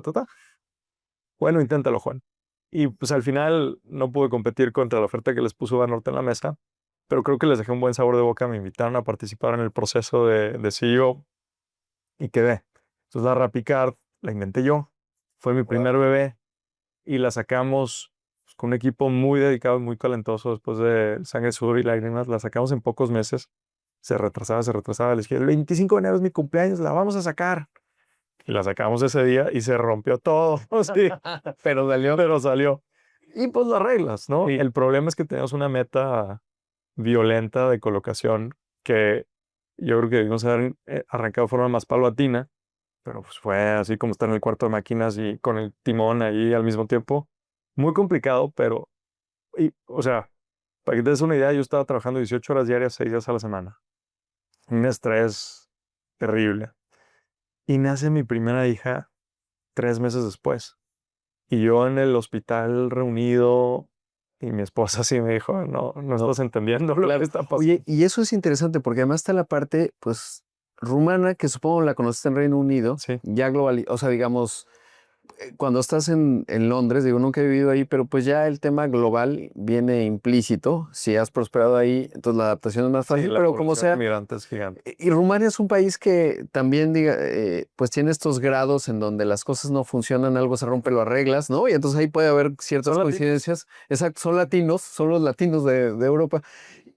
Bueno, inténtalo, Juan. Y pues al final no pude competir contra la oferta que les puso Banorte en la mesa, pero creo que les dejé un buen sabor de boca. Me invitaron a participar en el proceso de CEO y quedé. Entonces la RappiCard la inventé yo. Fue mi primer bebé y la sacamos pues, con un equipo muy dedicado y muy talentoso después de Sangre, Sudor y Lágrimas. La sacamos en pocos meses. Se retrasaba. Les dije, el 25 de enero es mi cumpleaños, la vamos a sacar. Y la sacamos ese día y se rompió todo. Sí, pero salió. Y pues las reglas, ¿no? Sí. El problema es que tenemos una meta violenta de colocación que yo creo que debimos haber arrancado de forma más paulatina, pero pues fue así como estar en el cuarto de máquinas y con el timón ahí al mismo tiempo. Muy complicado, pero, o sea, para que te des una idea, yo estaba trabajando 18 horas diarias, 6 días a la semana. Un estrés terrible. Y nace mi primera hija 3 meses después. Y yo en el hospital reunido, y mi esposa sí me dijo, no estás entendiendo lo que está pasando. Oye, y eso es interesante porque además está la parte, pues, rumana, que supongo la conoces en Reino Unido, Sí. ya global, o sea, digamos, cuando estás en Londres, digo, nunca he vivido ahí, pero pues ya el tema global viene implícito. Si has prosperado ahí, entonces la adaptación es más fácil, Sí, la pero como población sea. migrante es gigante. Y Rumania es un país que también, pues tiene estos grados en donde las cosas no funcionan, algo se rompe, lo arreglas, ¿no? Y entonces ahí puede haber ciertas Son coincidencias. Exacto, son latinos, son los latinos de Europa.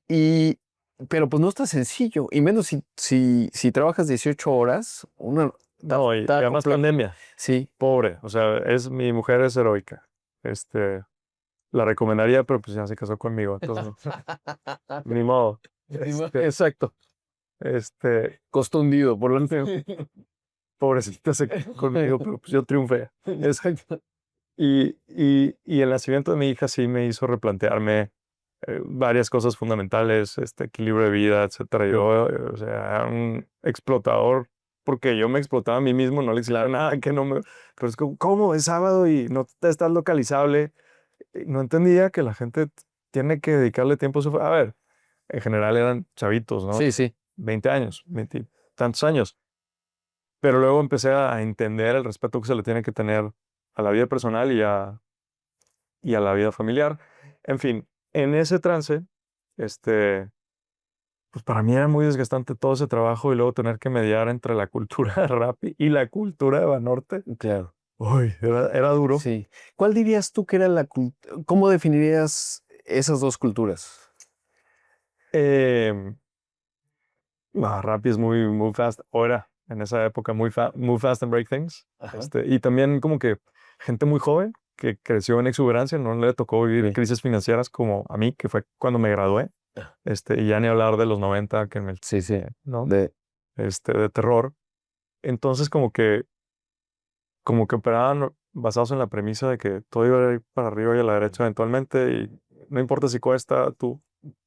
Pero pues no está sencillo, y menos si trabajas 18 horas, No, y además pandemia. Sí. Pobre, o sea, mi mujer es heroica. La recomendaría, pero pues ya se casó conmigo, entonces ni modo. Exacto. Costo hundido, por lo tanto. Pobrecita se casó conmigo, pero pues yo triunfé. Exacto. Y el nacimiento de mi hija sí me hizo replantearme varias cosas fundamentales, equilibrio de vida, etcétera. Yo, o sea, era un explotador porque yo me explotaba a mí mismo, no le exigía nada que no me... Pero es como, ¿cómo? Es sábado y no estás localizable. No entendía que la gente tiene que dedicarle tiempo a su... A ver, en general eran chavitos, ¿no? Sí, sí. 20 años, tantos años. Pero luego empecé a entender el respeto que se le tiene que tener a la vida personal y a la vida familiar. En fin, en ese trance, pues para mí era muy desgastante todo ese trabajo y luego tener que mediar entre la cultura de Rappi y la cultura de Banorte. Claro. Uy, era duro. Sí. ¿Cuál dirías tú que era cómo definirías esas dos culturas? Eh, Rappi es muy fast. O era en esa época muy fast and break things. Ajá. Y también como que gente muy joven que creció en exuberancia, no le tocó vivir Sí. crisis financieras como a mí, que fue cuando me gradué. Y ya ni hablar de los 90, que en el, Sí, sí. ¿no? De, De terror. Entonces como que operaban basados en la premisa de que todo iba a ir para arriba y a la derecha eventualmente y no importa si cuesta, tú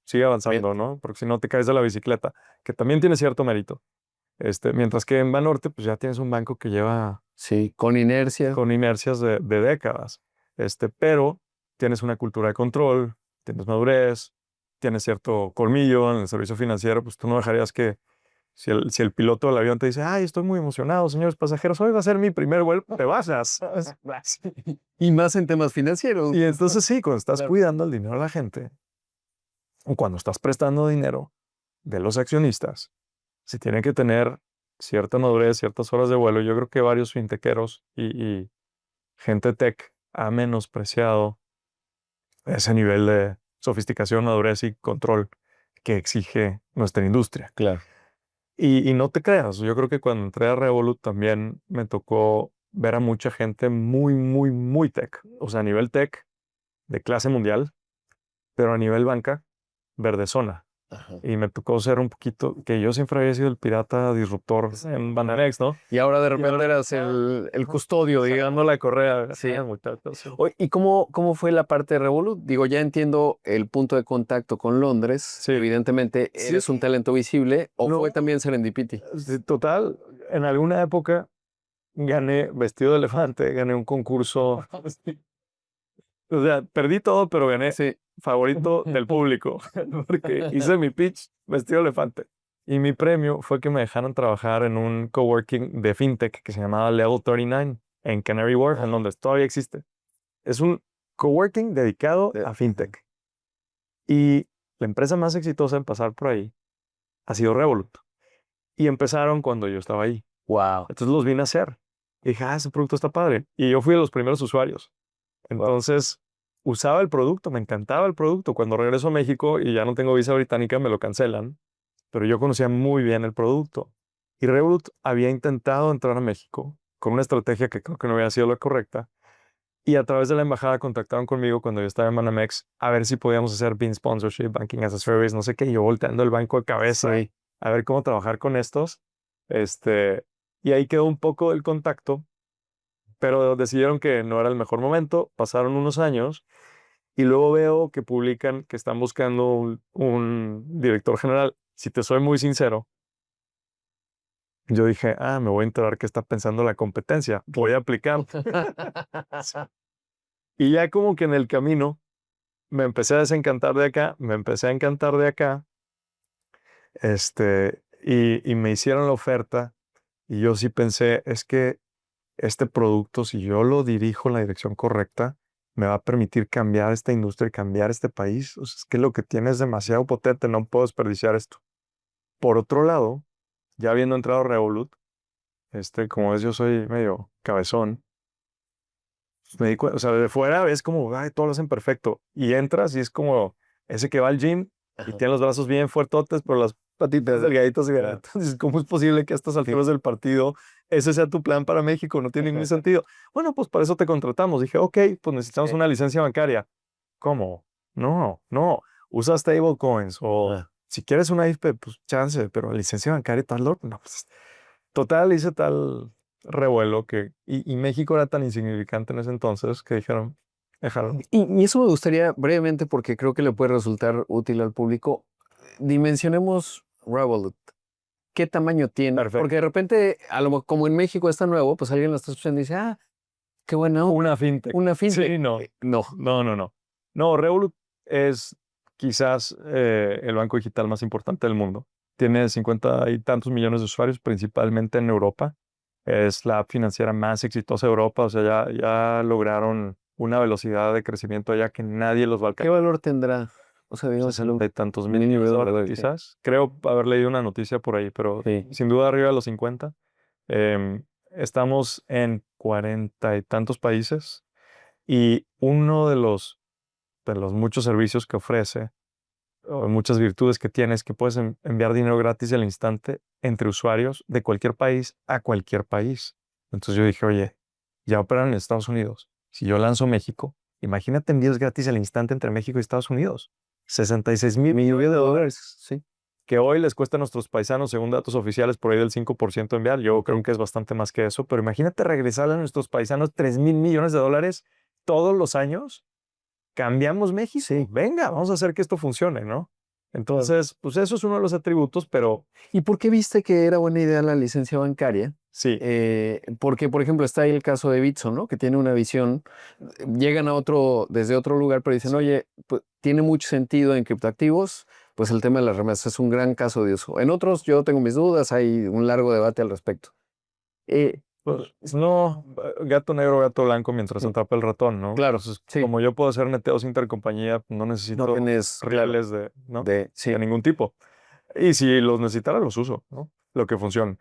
sigue avanzando, ¿no? Porque si no te caes de la bicicleta, que también tiene cierto mérito. Mientras que en Banorte, pues ya tienes un banco que lleva sí, con inercia. con inercias de décadas, pero tienes una cultura de control, tienes madurez, tienes cierto colmillo en el servicio financiero, pues tú no dejarías que si el piloto del avión te dice, ay, estoy muy emocionado, señores pasajeros, hoy va a ser mi primer vuelo, te vayas. Y más en temas financieros. Y entonces sí, cuando estás Claro. cuidando el dinero de la gente, o cuando estás prestando dinero de los accionistas, se tiene que tener cierta madurez, ciertas horas de vuelo. Yo creo que varios fintequeros y gente tech ha menospreciado ese nivel de sofisticación, madurez y control que exige nuestra industria. Claro. Y no te creas, yo creo que cuando entré a Revolut también me tocó ver a mucha gente muy tech. O sea, a nivel tech de clase mundial, pero a nivel banca, verde zona. Ajá. Y me tocó ser un poquito, que yo siempre había sido el pirata disruptor en Banamex, ¿no? Y ahora de repente eras el custodio, digamos. Llegando la correa. Sí. Muchachos. Oye, ¿y cómo fue la parte de Revolut? Digo, ya entiendo el punto de contacto con Londres. Sí. Evidentemente, Sí. eres un talento visible. ¿O No. fue también Serendipity? Sí, total, en alguna época gané vestido de elefante, gané un concurso. O sea, perdí todo, pero gané Sí. favorito del público, porque hice mi pitch vestido de elefante. Y mi premio fue que me dejaron trabajar en un coworking de fintech que se llamaba Level 39 en Canary Wharf, en Londres. Todavía existe. Es un coworking dedicado a fintech. Y la empresa más exitosa en pasar por ahí ha sido Revolut. Y empezaron cuando yo estaba ahí. Wow. Entonces los vine a hacer. Y dije, ese producto está padre. Y yo fui de los primeros usuarios. Entonces, usaba el producto, me encantaba el producto. Cuando regreso a México y ya no tengo visa británica, me lo cancelan. Pero yo conocía muy bien el producto. Y Revolut había intentado entrar a México con una estrategia que creo que no había sido la correcta. Y a través de la embajada contactaron conmigo cuando yo estaba en Banamex a ver si podíamos hacer BIN Sponsorship, Banking as a Service, no sé qué. Y yo volteando el banco de cabeza Sí. a ver cómo trabajar con estos. Y ahí quedó un poco el contacto, pero decidieron que no era el mejor momento. Pasaron unos años y luego veo que publican que están buscando un director general. Si te soy muy sincero, yo dije, me voy a enterar qué está pensando la competencia. Voy a aplicar. Y ya como que en el camino me empecé a desencantar de acá, me empecé a encantar de acá, y me hicieron la oferta y yo sí pensé, es que este producto, si yo lo dirijo en la dirección correcta, me va a permitir cambiar esta industria y cambiar este país. O sea, es que lo que tiene es demasiado potente, no puedo desperdiciar esto. Por otro lado, ya habiendo entrado a Revolut, como ves, yo soy medio cabezón. Me di cuenta, o sea, de fuera ves como, ay, todo lo hacen perfecto. Y entras y es como ese que va al gym y tiene los brazos bien fuertotes, pero las patitas delgaditas y grandes. Entonces, ¿cómo es posible que a estas alturas del partido ese sea tu plan para México? No tiene ningún sentido. Bueno, pues para eso te contratamos. Dije, ok, pues necesitamos una licencia bancaria. ¿Cómo? No. Usa stablecoins o si quieres una IFP, pues chance, pero licencia bancaria tal, no, pues total, hice tal revuelo y México era tan insignificante en ese entonces que dijeron, dejaron. Y eso me gustaría brevemente, porque creo que le puede resultar útil al público. Dimensionemos Revolut. ¿Qué tamaño tiene? Perfecto. Porque de repente, como en México está nuevo, pues alguien lo está escuchando y dice, qué bueno. Una fintech. Una fintech. Sí, no. No. No, Revolut es quizás el banco digital más importante del mundo. tiene 50 y tantos millones de usuarios, principalmente en Europa. Es la app financiera más exitosa de Europa. O sea, ya lograron una velocidad de crecimiento allá que nadie los va a ¿Qué alcanzar. valor tendrá? O sea, digamos, 60 y tantos mil mil millones de dólares, dólares, sí. quizás. Creo haber leído una noticia por ahí, pero Sí. sin duda arriba de los 50. Estamos en 40 y tantos países y uno de los muchos servicios que ofrece, o muchas virtudes que tiene, es que puedes enviar dinero gratis al instante entre usuarios de cualquier país a cualquier país. Entonces yo dije, oye, ya operan en Estados Unidos. Si yo lanzo México, imagínate envíos gratis al instante entre México y Estados Unidos. 66 mil millones de dólares Sí. que hoy les cuesta a nuestros paisanos, según datos oficiales, por ahí del 5% enviar. Yo creo que es bastante más que eso, pero imagínate regresarle a nuestros paisanos 3,000 millones de dólares todos los años. Cambiamos México. Sí. Venga, vamos a hacer que esto funcione, ¿no? Entonces, pues eso es uno de los atributos, pero ¿Y por qué viste que era buena idea la licencia bancaria? sí, Porque, por ejemplo, está ahí el caso de Bitso, ¿no? Que tiene una visión, llegan desde otro lugar, pero dicen, oye, pues, tiene mucho sentido en criptoactivos, pues el tema de las remesas es un gran caso de uso. En otros yo tengo mis dudas, hay un largo debate al respecto. pues no, gato negro, gato blanco mientras Sí. atrapa el ratón, ¿no? Claro, Entonces, sí. como yo puedo hacer neteos intercompañía, no No necesito tienes, rieles ¿no? sí. De ningún tipo. Y si los necesitara, los uso, ¿no? Lo que funcione.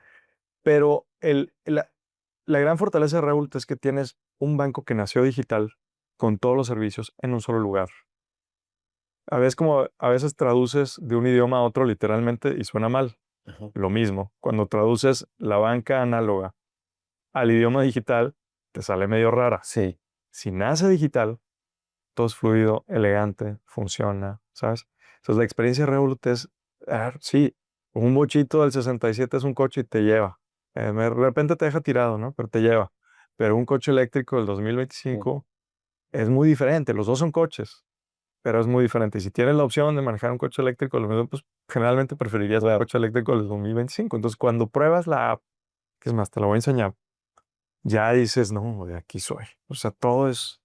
Pero la gran fortaleza de Revolut es que tienes un banco que nació digital con todos los servicios en un solo lugar. A veces traduces de un idioma a otro literalmente y suena mal. Ajá. Lo mismo, cuando traduces la banca análoga al idioma digital, te sale medio rara. Sí. Si nace digital, todo es fluido, elegante, funciona, ¿sabes? Entonces la experiencia de Revolut es, sí, un bochito del 67 es un coche y te lleva. De repente te deja tirado, ¿no? Pero te lleva. Pero un coche eléctrico del 2025 es muy diferente. Los dos son coches, pero es muy diferente. Y si tienes la opción de manejar un coche eléctrico, pues generalmente preferirías el coche eléctrico del 2025. Entonces cuando pruebas la app, que es más, te la voy a enseñar, ya dices, no, de aquí soy. O sea, todo es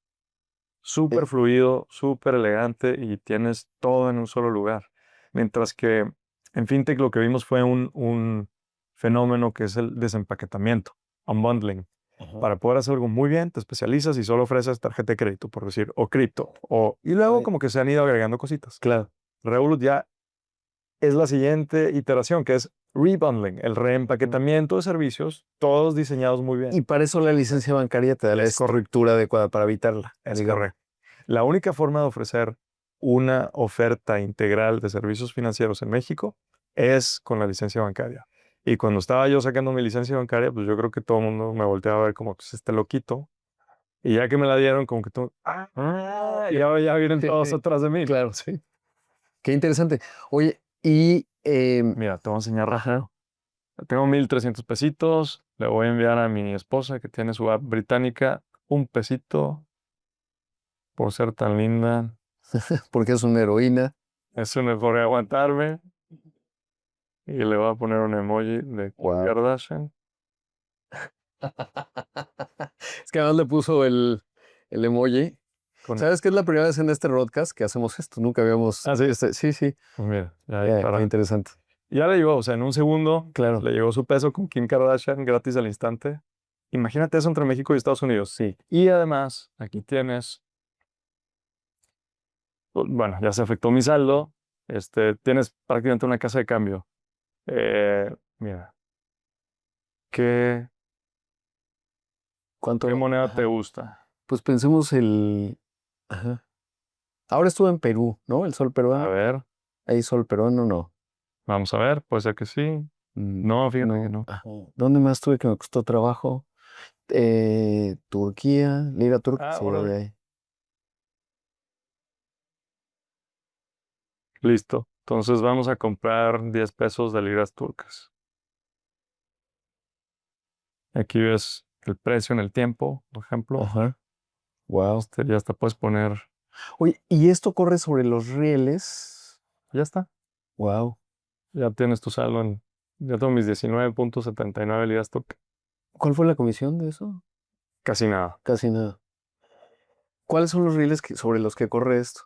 súper fluido, súper elegante y tienes todo en un solo lugar. Mientras que en FinTech lo que vimos fue un fenómeno que es el desempaquetamiento, unbundling. Ajá. Para poder hacer algo muy bien, te especializas y solo ofreces tarjeta de crédito, por decir, o cripto. Y luego Ay. como que se han ido agregando cositas. Claro. Revolut ya es la siguiente iteración, que es rebundling, el reempaquetamiento de servicios, todos diseñados muy bien. Y para eso la licencia bancaria te da la Es correcto. estructura adecuada para evitarla. Es digamos. correcto. La única forma de ofrecer una oferta integral de servicios financieros en México es con la licencia bancaria. Y cuando estaba yo sacando mi licencia bancaria, pues yo creo que todo el mundo me volteaba a ver como, pues este loquito. Y ya que me la dieron, como que todo, ya vienen Sí, todos sí. atrás de mí. Claro, sí. Qué interesante. Oye, y Mira, te voy a enseñar rápido. Tengo 1,300 pesitos. Le voy a enviar a mi esposa que tiene su app británica un pesito por ser tan linda. porque es una heroína. Eso no podría aguantarme. Y le voy a poner un emoji de Kim Wow. Kardashian. Es que además le puso el emoji. Con... ¿Sabes qué es la primera vez en este podcast que hacemos esto? Nunca habíamos. Ah, sí. Sí, sí. Pues mira, ya, Qué interesante. ya le llegó, o sea, en un segundo Claro. le llegó su peso con Kim Kardashian gratis al instante. Imagínate eso entre México y Estados Unidos. Sí. Y además, aquí tienes, bueno, ya se afectó mi saldo. Tienes prácticamente una casa de cambio. Mira, ¿qué ¿Cuánto? moneda Ajá. te gusta? Pues pensemos Ajá. Ahora estuve en Perú, ¿no? El sol A peruano. ver, Ahí sol peruano, no. vamos a ver, puede ser que sí. No, fíjate que no. Ajá. ¿Dónde más tuve que me costó trabajo? Turquía, lira turca. Sí, órale. ahí. Listo. Entonces vamos a comprar 10 pesos de liras turcas. Aquí ves el precio en el tiempo, por ejemplo. Ajá. Wow. Ya hasta puedes poner. Oye, ¿y esto corre sobre los rieles? Ya está. Wow. Ya tienes tu saldo Ya tengo mis 19,79 liras turcas. ¿Cuál fue la comisión de eso? Casi nada. Casi nada. ¿Cuáles son los rieles sobre los que corre esto?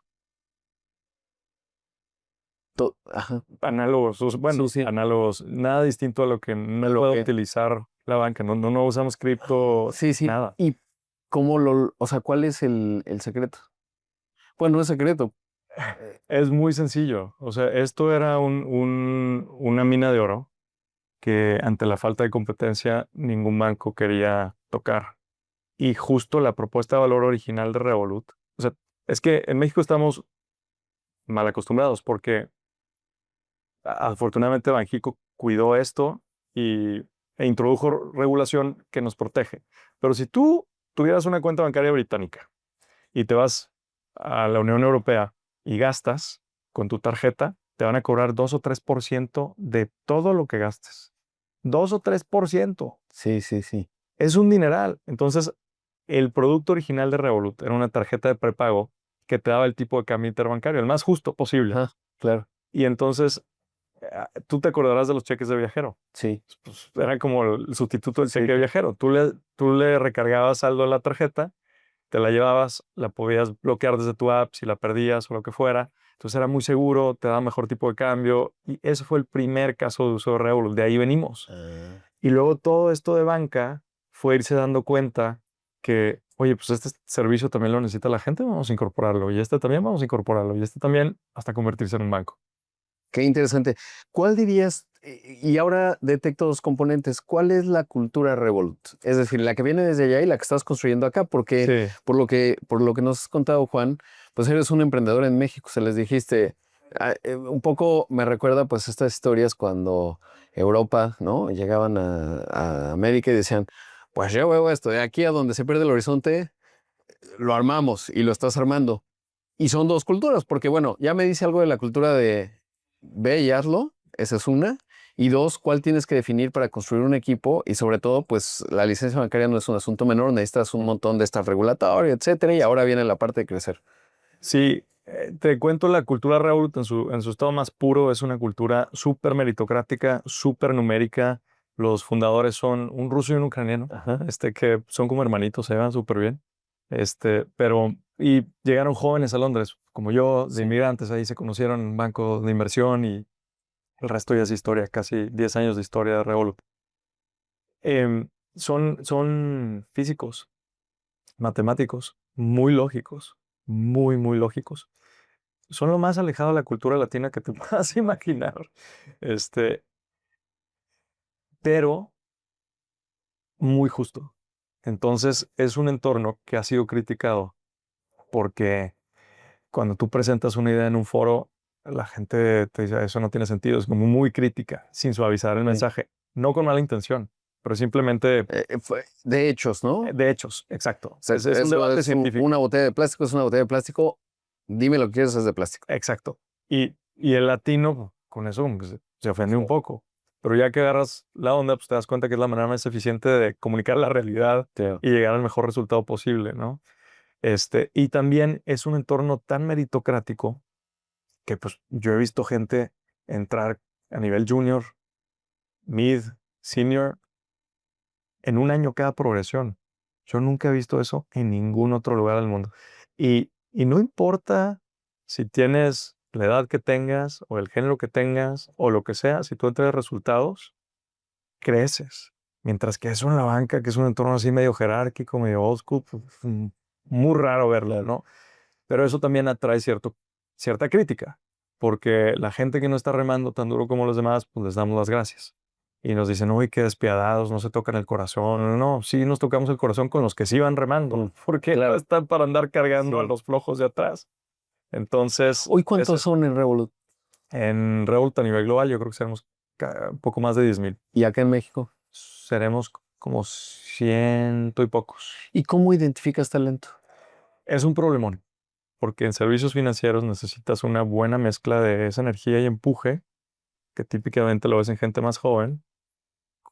Ajá. Análogos, bueno, Sí, sí. análogos, nada distinto a lo que no A lo puede que- utilizar la banca. No usamos cripto, Sí, sí. nada. ¿Y o sea, cuál es el secreto? Bueno, no es secreto. Es muy sencillo. O sea, esto era una mina de oro que ante la falta de competencia ningún banco quería tocar. Y justo la propuesta de valor original de Revolut. O sea, es que en México estamos mal acostumbrados porque afortunadamente Banxico cuidó esto e introdujo regulación que nos protege. Pero si tú tuvieras una cuenta bancaria británica y te vas a la Unión Europea y gastas con tu tarjeta, te van a cobrar 2 o 3% de todo lo que gastes. 2 o 3%. Sí, sí, sí. Es un dineral. Entonces, el producto original de Revolut era una tarjeta de prepago que te daba el tipo de cambio interbancario, el más justo posible. Ajá, claro. Y entonces, tú te acordarás de los cheques de viajero. Sí. Pues era como el sustituto del Sí. cheque de viajero. Tú le recargabas saldo a la tarjeta, te la llevabas, la podías bloquear desde tu app si la perdías o lo que fuera. Entonces era muy seguro, te daba mejor tipo de cambio. Y ese fue el primer caso de uso de Revolut. De ahí venimos. Ah. Y luego todo esto de banca fue irse dando cuenta que, oye, pues este servicio también lo necesita la gente, vamos a incorporarlo. Y este también vamos a incorporarlo. Y este también hasta convertirse en un banco. Qué interesante. ¿Cuál dirías, y ahora detecto dos componentes, cuál es la cultura Revolut? Es decir, la que viene desde allá y la que estás construyendo acá, porque Sí, por lo que nos has contado, Juan, pues eres un emprendedor en México, se les dijiste, un poco me recuerda pues estas historias cuando Europa, ¿no? Llegaban a América y decían, pues yo veo esto, de aquí a donde se pierde el horizonte, lo armamos y lo estás armando. Y son dos culturas, porque bueno, ya me dice algo de la cultura de ve y hazlo, esa es una. Y dos, ¿cuál tienes que definir para construir un equipo? Y sobre todo, pues la licencia bancaria no es un asunto menor, necesitas un montón de staff regulatorio, etcétera. Y ahora viene la parte de crecer. sí, te cuento la cultura Revolut en su estado más puro. Es una cultura súper meritocrática, súper numérica. Los fundadores son un ruso y un ucraniano, Ajá. que son como hermanitos, se van súper bien. Y llegaron jóvenes a Londres, como yo, de Sí. inmigrantes, ahí se conocieron en un banco de inversión y el resto ya es historia, casi 10 años de historia de Revolut. Son físicos, matemáticos, muy lógicos, muy, muy lógicos. Son lo más alejado de la cultura latina que te puedas imaginar. Este, pero muy justo. Entonces, es un entorno que ha sido criticado porque cuando tú presentas una idea en un foro, la gente te dice, eso no tiene sentido, es como muy crítica, sin suavizar el Sí. mensaje, no con mala intención, pero simplemente Fue de hechos, ¿no? de hechos, exacto. O sea, Es un eso debate es científico, una botella de plástico, es una botella de plástico. Dime lo que quieres, es de plástico. exacto. Y el latino, con eso como que se ofende un Sí. poco, pero ya que agarras la onda, pues te das cuenta que es la manera más eficiente de comunicar la realidad Sí. y llegar al mejor resultado posible, ¿no? Y también es un entorno tan meritocrático que pues yo he visto gente entrar a nivel junior, mid, senior, en un año cada progresión. Yo nunca he visto eso en ningún otro lugar del mundo. Y no importa si tienes la edad que tengas o el género que tengas o lo que sea, si tú entregas resultados, creces. Mientras que eso en la banca, que es un entorno así medio jerárquico, medio old school, pues, muy raro verlo, ¿no? Pero eso también atrae cierta crítica, porque la gente que no está remando tan duro como los demás, pues les damos las gracias. Y nos dicen, uy, qué despiadados, no se tocan el corazón. No, sí nos tocamos el corazón con los que sí van remando, porque no Claro. están para andar cargando a Sí. los flojos de atrás. Entonces, ¿Hoy cuántos son en Revolut? en Revolut a nivel global, yo creo que seremos un poco más de 10,000. ¿Y acá en México? Seremos como ciento y pocos. ¿Y cómo identificas talento? Es un problemón, porque en servicios financieros necesitas una buena mezcla de esa energía y empuje, que típicamente lo ves en gente más joven,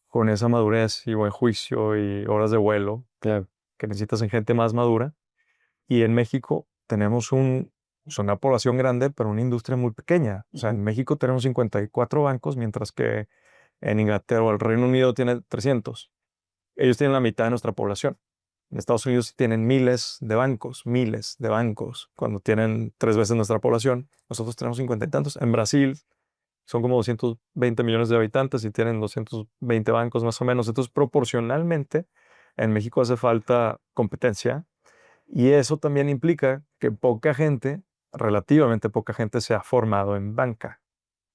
con esa madurez y buen juicio y horas de vuelo, Claro. que necesitas en gente más madura. Y en México tenemos una población grande, pero una industria muy pequeña. O sea, en México tenemos 54 bancos, mientras que en Inglaterra o el Reino Unido tiene 300. Ellos tienen la mitad de nuestra población. En Estados Unidos tienen miles de bancos, cuando tienen 3 veces nuestra población. Nosotros tenemos 50 y tantos. En Brasil son como 220 millones de habitantes y tienen 220 bancos más o menos. Entonces, proporcionalmente, en México hace falta competencia y eso también implica que relativamente poca gente se ha formado en banca.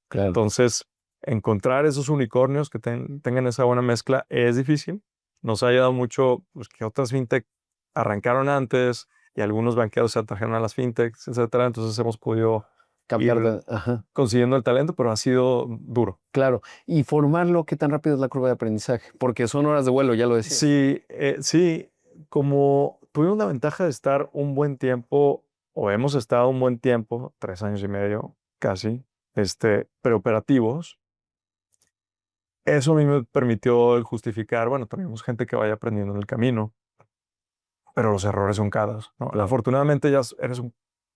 Claro. Entonces, encontrar esos unicornios que tengan esa buena mezcla es difícil. Nos ha ayudado mucho pues, que otras fintech arrancaron antes y algunos banqueros se atrajeron a las fintechs, etcétera. Entonces hemos podido ir consiguiendo el talento, pero ha sido duro. Claro. ¿Y formarlo, qué tan rápido es la curva de aprendizaje? Porque son horas de vuelo, ya lo decía. Sí, como tuvimos la ventaja de estar un buen tiempo, o hemos estado un buen tiempo, 3 años y medio casi, preoperativos, eso a mí me permitió el justificar, bueno, tenemos gente que vaya aprendiendo en el camino, pero los errores son cada, ¿no? Claro. Afortunadamente ya eres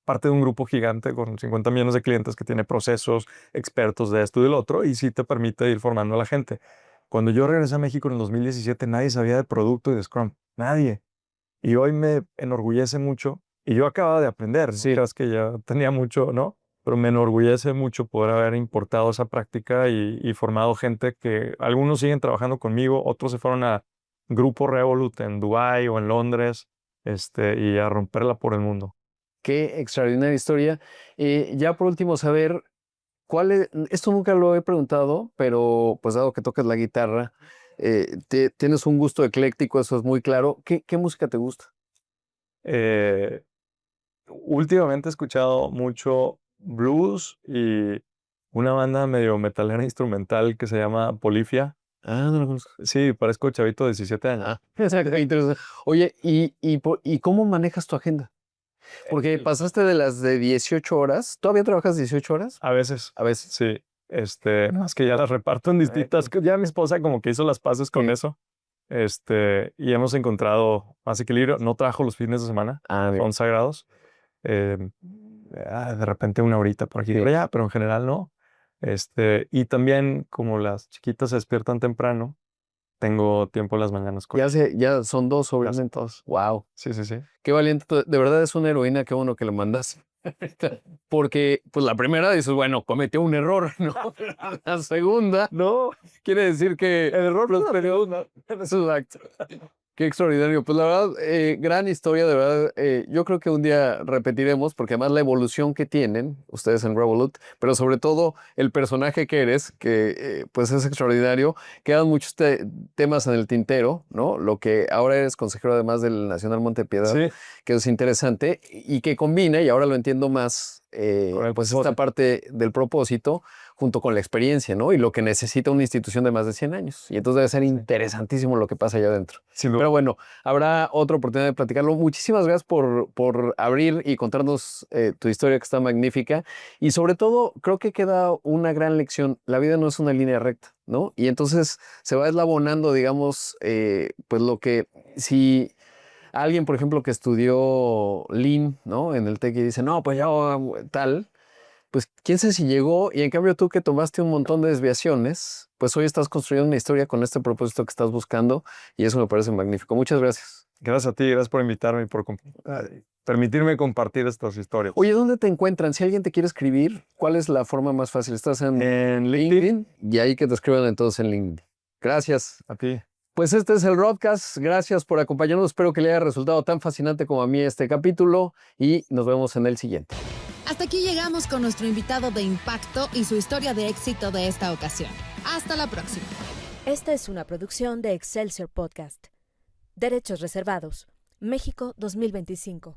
parte de un grupo gigante con 50 millones de clientes que tiene procesos, expertos de esto y del otro, y sí te permite ir formando a la gente. Cuando yo regresé a México en el 2017, nadie sabía de producto y de Scrum. Nadie. Y hoy me enorgullece mucho, y yo acababa de aprender, Sí. creas que ya tenía mucho, ¿no? Pero me enorgullece mucho poder haber importado esa práctica y formado gente que algunos siguen trabajando conmigo, otros se fueron a Grupo Revolut en Dubái o en Londres, y a romperla por el mundo. Qué extraordinaria historia. Ya por último, saber esto nunca lo he preguntado, pero pues dado que tocas la guitarra, tienes un gusto ecléctico, eso es muy claro. ¿Qué música te gusta? Últimamente he escuchado mucho blues y una banda medio metalera instrumental que se llama Polifia. Ah, no lo conozco. Sí, parezco chavito de 17 años. Interesante. Oye, ¿y cómo manejas tu agenda? Porque pasaste de las de 18 horas. ¿Todavía trabajas 18 horas? A veces, A veces. sí. No, es que ya las reparto en distintas. Ya mi esposa como que hizo las paces con Sí. eso. Y hemos encontrado más equilibrio. No trabajo los fines de semana, Ah, bien. son sagrados. De repente una horita por aquí y por allá, pero en general no. Y también como las chiquitas se despiertan temprano, tengo tiempo en las mañanas con Ya son 2 Ya son obviamente. todos. Wow. Sí. Qué valiente. De verdad es una heroína, qué bueno que lo mandas. Porque, pues la primera dices, bueno, cometió un error, ¿no? La segunda No, quiere decir que el error prosperó. Exacto. Qué extraordinario. Pues la verdad, gran historia, de verdad. Yo creo que un día repetiremos, porque además la evolución que tienen ustedes en Revolut, pero sobre todo el personaje que eres, que pues es extraordinario. Quedan muchos temas en el tintero, ¿no? Lo que ahora eres consejero además del Nacional Montepiedad, sí. que es interesante y que combina, y ahora lo entiendo más, pues esta parte del propósito junto con la experiencia, ¿no? Y lo que necesita una institución de más de 100 años. Y entonces debe ser interesantísimo lo que pasa allá adentro. Sin duda. Pero bueno, habrá otra oportunidad de platicarlo. Muchísimas gracias por abrir y contarnos tu historia, que está magnífica. Y sobre todo, creo que queda una gran lección. La vida no es una línea recta, ¿no? Y entonces se va eslabonando, digamos, pues lo que si alguien, por ejemplo, que estudió Lean, ¿no? En el TEC y dice, no, pues ya tal, pues quién sabe si llegó, y en cambio tú que tomaste un montón de desviaciones, pues hoy estás construyendo una historia con este propósito que estás buscando y eso me parece magnífico. Muchas gracias. Gracias a ti, gracias por invitarme y por permitirme compartir estas historias. Oye, ¿dónde te encuentran? Si alguien te quiere escribir, ¿cuál es la forma más fácil? ¿Estás en LinkedIn? Y ahí que te escriban entonces en LinkedIn. Gracias. A ti. Pues este es el Rodcast. Gracias por acompañarnos. Espero que le haya resultado tan fascinante como a mí este capítulo y nos vemos en el siguiente. Hasta aquí llegamos con nuestro invitado de impacto y su historia de éxito de esta ocasión. Hasta la próxima. Esta es una producción de Excelsior Podcast. Derechos reservados. México 2025.